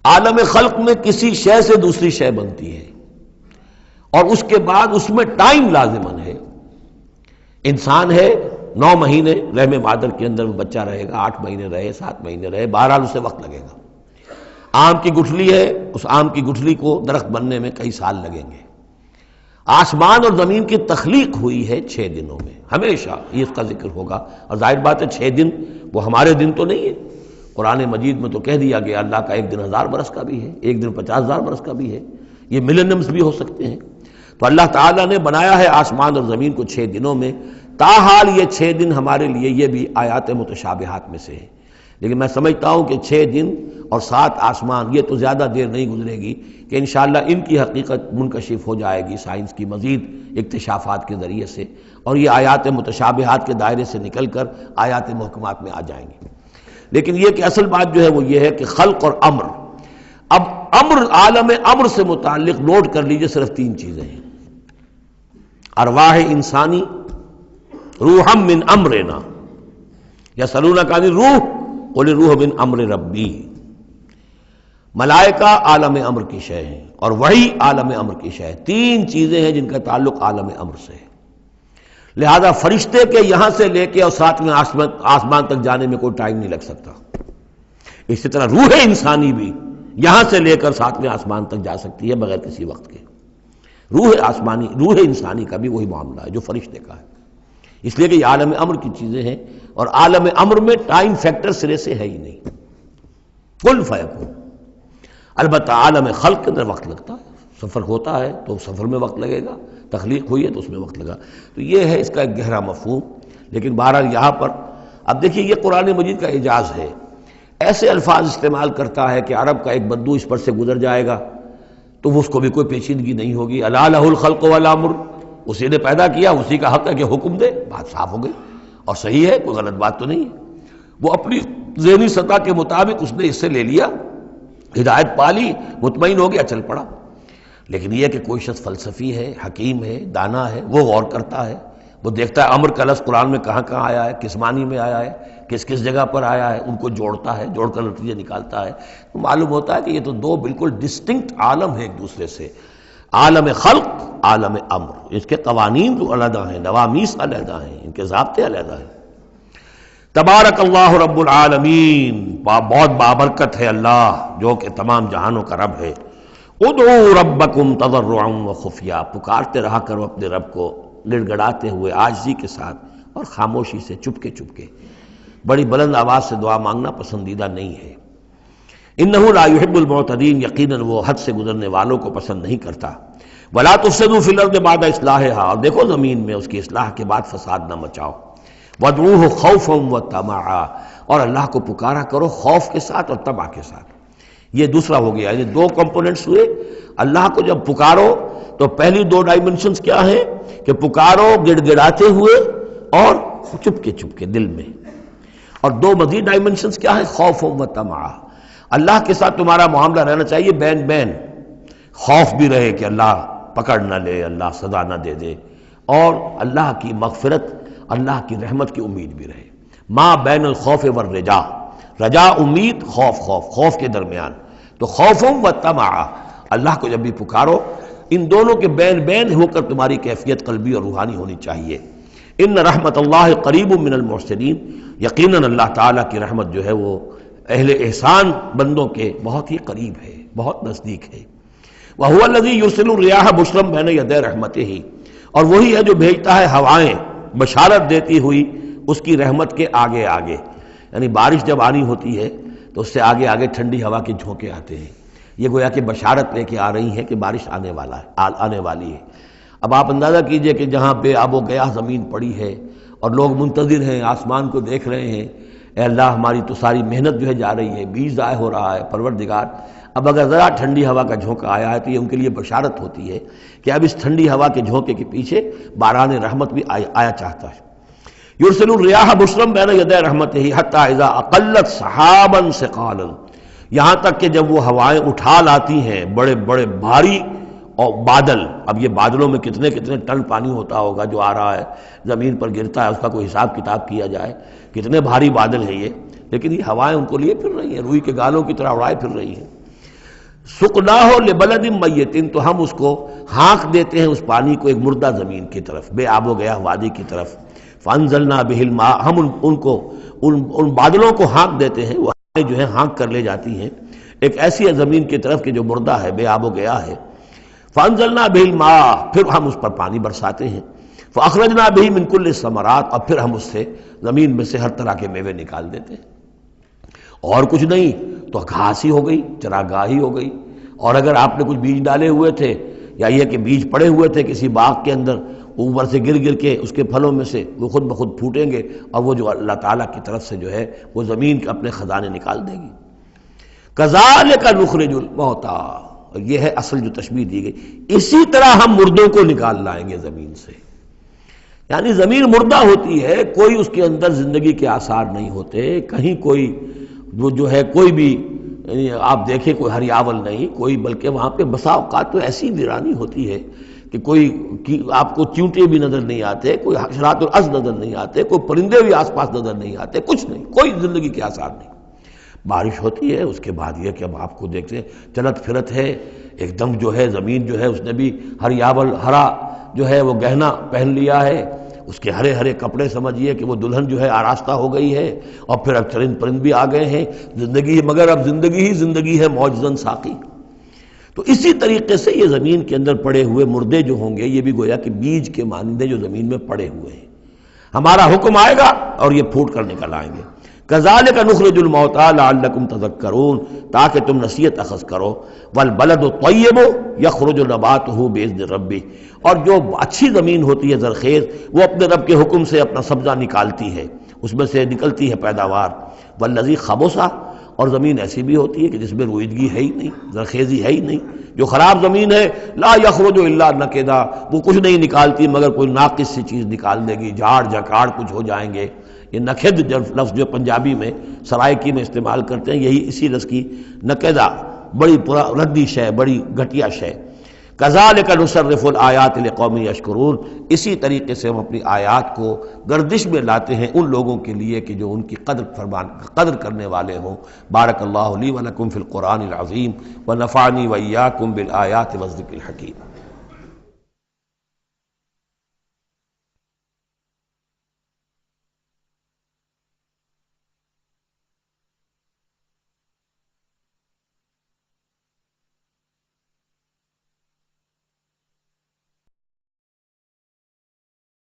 عالم خلق میں کسی شے سے دوسری شے بنتی ہے اور اس کے بعد اس میں ٹائم لازمن ہے۔ انسان ہے 9 مہینے رحم مادر کے اندر وہ بچہ رہے گا، 8 مہینے رہے، 7 مہینے رہے، بہرحال اسے وقت لگے گا۔ آم کی گٹھلی ہے، اس آم کی گٹھلی کو درخت بننے میں کئی سال لگیں گے۔ آسمان اور زمین کی تخلیق ہوئی ہے 6 دنوں میں، ہمیشہ یہ اس کا ذکر ہوگا، اور ظاہر بات ہے 6 دن وہ ہمارے دن تو نہیں ہے، قرآن مجید میں تو کہہ دیا گیا اللہ کا ایک دن 1000 برس کا بھی ہے، ایک دن 50,000 برس کا بھی ہے، یہ ملینمز بھی ہو سکتے ہیں۔ تو اللہ تعالیٰ نے بنایا ہے آسمان اور زمین کو 6 دنوں میں، تاحال یہ 6 دن ہمارے لیے یہ بھی آیات متشابہات میں سے ہے، لیکن میں سمجھتا ہوں کہ 6 دن اور 7 آسمان یہ تو زیادہ دیر نہیں گزرے گی کہ انشاءاللہ ان کی حقیقت منکشف ہو جائے گی سائنس کی مزید اکتشافات کے ذریعے سے، اور یہ آیات متشابہات کے دائرے سے نکل کر آیات محکمات میں آ جائیں گی۔ لیکن یہ کہ اصل بات جو ہے وہ یہ ہے کہ خلق اور امر، اب امر، عالم امر سے متعلق نوٹ کر لیجئے صرف 3 چیزیں ہیں، ارواح انسانی، روحم من امرنا، یسألونک عن الروح قل الروح من امر ربی، ملائکہ عالم امر کی شے ہیں اور وحی عالم امر کی شے ہے۔ 3 چیزیں ہیں جن کا تعلق عالم امر سے ہے، لہذا فرشتے کے یہاں سے لے کے اور 7ویں آسمان تک جانے میں کوئی ٹائم نہیں لگ سکتا، اسی طرح روح انسانی بھی یہاں سے لے کر 7ویں آسمان تک جا سکتی ہے بغیر کسی وقت کے۔ روح آسمانی، روح انسانی کا بھی وہی معاملہ ہے جو فرشتے کا ہے، اس لیے کہ یہ عالم امر کی چیزیں ہیں، اور عالم امر میں ٹائم فیکٹر سرے سے ہے ہی نہیں، کن فیکون۔ البتہ عالم خلق کے اندر وقت لگتا ہے، سفر ہوتا ہے تو سفر میں وقت لگے گا، تخلیق ہوئی ہے تو اس میں وقت لگا، تو یہ ہے اس کا ایک گہرا مفہوم۔ لیکن بہرحال یہاں پر اب دیکھیے یہ قرآن مجید کا اعجاز ہے، ایسے الفاظ استعمال کرتا ہے کہ عرب کا ایک بدو اس پر سے گزر جائے گا تو اس کو بھی کوئی پیچیدگی نہیں ہوگی، الا لہ الخلق والامر، اسی نے پیدا کیا، اسی کا حق ہے کہ حکم دے، بات صاف ہو گئی اور صحیح ہے، کوئی غلط بات تو نہیں ہے۔ وہ اپنی ذہنی سطح کے مطابق اس نے اس سے لے لیا، ہدایت پالی، مطمئن ہو گیا، چل پڑا۔ لیکن یہ کہ کوئی شخص فلسفی ہے، حکیم ہے، دانا ہے، وہ غور کرتا ہے وہ دیکھتا ہے امر کا لفظ قرآن میں کہاں کہاں آیا ہے، کس معنی میں آیا ہے، کس کس جگہ پر آیا ہے، ان کو جوڑتا ہے، جوڑ کر نتیجے نکالتا ہے، تو معلوم ہوتا ہے کہ یہ تو دو بالکل ڈسٹنکٹ عالم ہیں ایک دوسرے سے، عالم خلق، عالم امر، اس کے قوانین جو علیحدہ ہیں، نوامیس علیحدہ ہیں، ان کے ضابطے علیحدہ ہیں۔ تبارک اللہ رب العالمین، بہت بابرکت ہے اللہ جو کہ تمام جہانوں کا رب ہے۔ ادعوا ربکم تضرعا وخفیا، پکارتے رہا کرو اپنے رب کو گڑ گڑاتے ہوئے، عاجزی کے ساتھ اور خاموشی سے، چپکے چپکے۔ بڑی بلند آواز سے دعا مانگنا پسندیدہ نہیں ہے۔ انہ لا یحب المعتدین، یقیناً وہ حد سے گزرنے والوں کو پسند نہیں کرتا۔ ولا تفسدوا فی الارض بعد اصلاحها، اور دیکھو زمین میں اس کی اصلاح کے بعد فساد نہ مچاؤ۔ وادعوہ خوفا وطمعا، اور اللہ کو پکارا کرو خوف کے ساتھ اور طمع کے ساتھ۔ یہ دوسرا ہو گیا، یعنی دو کمپوننٹس ہوئے۔ اللہ کو جب پکارو تو پہلی دو ڈائمنشنز کیا ہیں کہ پکارو گڑ گڑاتے ہوئے اور چپکے چپکے دل میں، اور دو مزید ڈائمنشنز کیا ہیں، خوف و طمع۔ اللہ کے ساتھ تمہارا معاملہ رہنا چاہیے بین بین، خوف بھی رہے کہ اللہ پکڑ نہ لے، اللہ سزا نہ دے دے، اور اللہ کی مغفرت، اللہ کی رحمت کی امید بھی رہے۔ ما بین الخوف والرجا، رجا امید، خوف خوف کے درمیان، تو خوف و طمع، اللہ کو جب بھی پکارو ان دونوں کے بین بین ہو کر تمہاری کیفیت قلبی اور روحانی ہونی چاہیے۔ ان رحمت اللہ قریب من المحسنین، یقیناً اللہ تعالیٰ کی رحمت جو ہے وہ اہل احسان بندوں کے بہت ہی قریب ہے، بہت نزدیک ہے۔ وَهُوَ الَّذِي يُرْسِلُ الرِّيَاحَ بُشْرًا بَيْنَ يَدَيْ رَحْمَتِهِ، اور وہی ہے جو بھیجتا ہے ہوائیں بشارت دیتی ہوئی اس کی رحمت کے آگے آگے، یعنی بارش جب آنی ہوتی ہے تو اس سے آگے آگے ٹھنڈی ہوا کے جھونکے آتے ہیں، یہ گویا کہ بشارت لے کے آ رہی ہے کہ بارش آنے والی ہے۔ اب آپ اندازہ کیجئے کہ جہاں بے آب و گیاہ زمین پڑی ہے اور لوگ منتظر ہیں، آسمان کو دیکھ رہے ہیں، اے اللہ ہماری تو ساری محنت جو ہے جا رہی ہے، بیج ضائع ہو رہا ہے، پروردگار اب اگر ذرا ٹھنڈی ہوا کا جھونکا آیا ہے تو یہ ان کے لیے بشارت ہوتی ہے کہ اب اس ٹھنڈی ہوا کے جھونکے کے پیچھے باران رحمت بھی آیا چاہتا ہے۔ یرسل الریاح بشرا بین یدی رحمتہ حتی اذا اقلت سحابا ثقالا، یہاں تک کہ جب وہ ہوائیں اٹھا لاتی ہیں بڑے بڑے بھاری اور بادل، اب یہ بادلوں میں کتنے کتنے ٹن پانی ہوتا ہوگا جو آ رہا ہے زمین پر گرتا ہے، اس کا کوئی حساب کتاب کیا جائے کتنے بھاری بادل ہیں یہ، لیکن یہ ہوائیں ان کو لیے پھر رہی ہیں، روئی کے گالوں کی طرح اڑائے پھر رہی ہیں۔ سقناہ لبلد میت، تو ہم اس کو ہانک دیتے ہیں اس پانی کو ایک مردہ زمین کی طرف، بے آب و گیاہ وادی کی طرف۔ فانزلنا بہ الماء، ہم ان بادلوں کو ہانک دیتے ہیں، وہ جو ہے ہانک کر لے جاتی ہیں ایک ایسی زمین کی طرف کہ جو مردہ ہے، بے آب و گیاہ ہے۔ فانزلنا بہ الماء، پھر ہم اس پر پانی برساتے ہیں۔ فاخرجنا بہ من کل الثمرات، اور پھر ہم اس سے زمین میں سے ہر طرح کے میوے نکال دیتے ہیں۔ اور کچھ نہیں تو گھاس ہی ہو گئی، چراگاہ ہی ہو گئی، اور اگر آپ نے کچھ بیج ڈالے ہوئے تھے یا یہ کہ بیج پڑے ہوئے تھے کسی باغ کے اندر، اوپر سے گر گر کے اس کے پھلوں میں سے وہ خود بخود پھوٹیں گے، اور وہ جو اللہ تعالیٰ کی طرف سے جو ہے وہ زمین کے اپنے خزانے نکال دے گی۔ کذالک نخرج الموتیٰ، اور یہ ہے اصل جو تشبیہ دی گئی، اسی طرح ہم مردوں کو نکال لائیں گے زمین سے۔ یعنی زمین مردہ ہوتی ہے، کوئی اس کے اندر زندگی کے آثار نہیں ہوتے، کہیں کوئی وہ جو ہے کوئی بھی آپ دیکھیں کوئی ہریاول نہیں کوئی، بلکہ وہاں پہ بسا اوقات تو ایسی ویرانی ہوتی ہے کہ کوئی آپ کو چیونٹے بھی نظر نہیں آتے، کوئی حشرات الارض نظر نہیں آتے، کوئی پرندے بھی آس پاس نظر نہیں آتے، کچھ نہیں، کوئی زندگی کے آثار نہیں۔ بارش ہوتی ہے، اس کے بعد یہ کہ اب آپ کو دیکھتے ہیں چلت پھرت ہے، ایک دم جو ہے زمین جو ہے اس نے بھی ہریاول ہرا جو ہے وہ گہنا پہن لیا ہے، اس کے ہرے ہرے کپڑے سمجھیے کہ وہ دلہن جو ہے آراستہ ہو گئی ہے، اور پھر اب چرند پرند بھی آ گئے ہیں، زندگی، مگر اب زندگی ہی زندگی ہے معجزاً ساقی۔ تو اسی طریقے سے یہ زمین کے اندر پڑے ہوئے مردے جو ہوں گے یہ بھی گویا کہ بیج کے مانندے جو زمین میں پڑے ہوئے ہیں، ہمارا حکم آئے گا اور یہ پھوٹ کر نکل آئیں گے۔ کذالک نخرج الموتیٰ لعلکم تذکرون، تاکہ تم نصیحت اخذ کرو۔ والبلد الطیب یخرج نباتہ باذن ربہ، اور جو اچھی زمین ہوتی ہے زرخیز، وہ اپنے رب کے حکم سے اپنا سبزہ نکالتی ہے، اس میں سے نکلتی ہے پیداوار۔ والذی خبث، اور زمین ایسی بھی ہوتی ہے کہ جس میں رویدگی ہے ہی نہیں، زرخیزی ہے ہی نہیں، جو خراب زمین ہے لا یخرج الا نکدا، وہ کچھ نہیں نکالتی مگر کوئی ناقص سی چیز نکال دے گی، جھاڑ جھکاڑ کچھ ہو جائیں گے۔ یہ نکد لفظ جو پنجابی میں سرائکی میں استعمال کرتے ہیں، یہی اسی لفظ کی نکدہ، بڑی ردی شے، بڑی گھٹیا شے۔ کذالک نصرف الآیات لقوم یشکرون، اسی طریقے سے ہم اپنی آیات کو گردش میں لاتے ہیں ان لوگوں کے لیے کہ جو ان کی قدر کرنے والے ہوں۔ بارک اللہ لی ولکم فی القرآن العظیم ونفعنی وإیاکم بالآیات والذکر الحکیم۔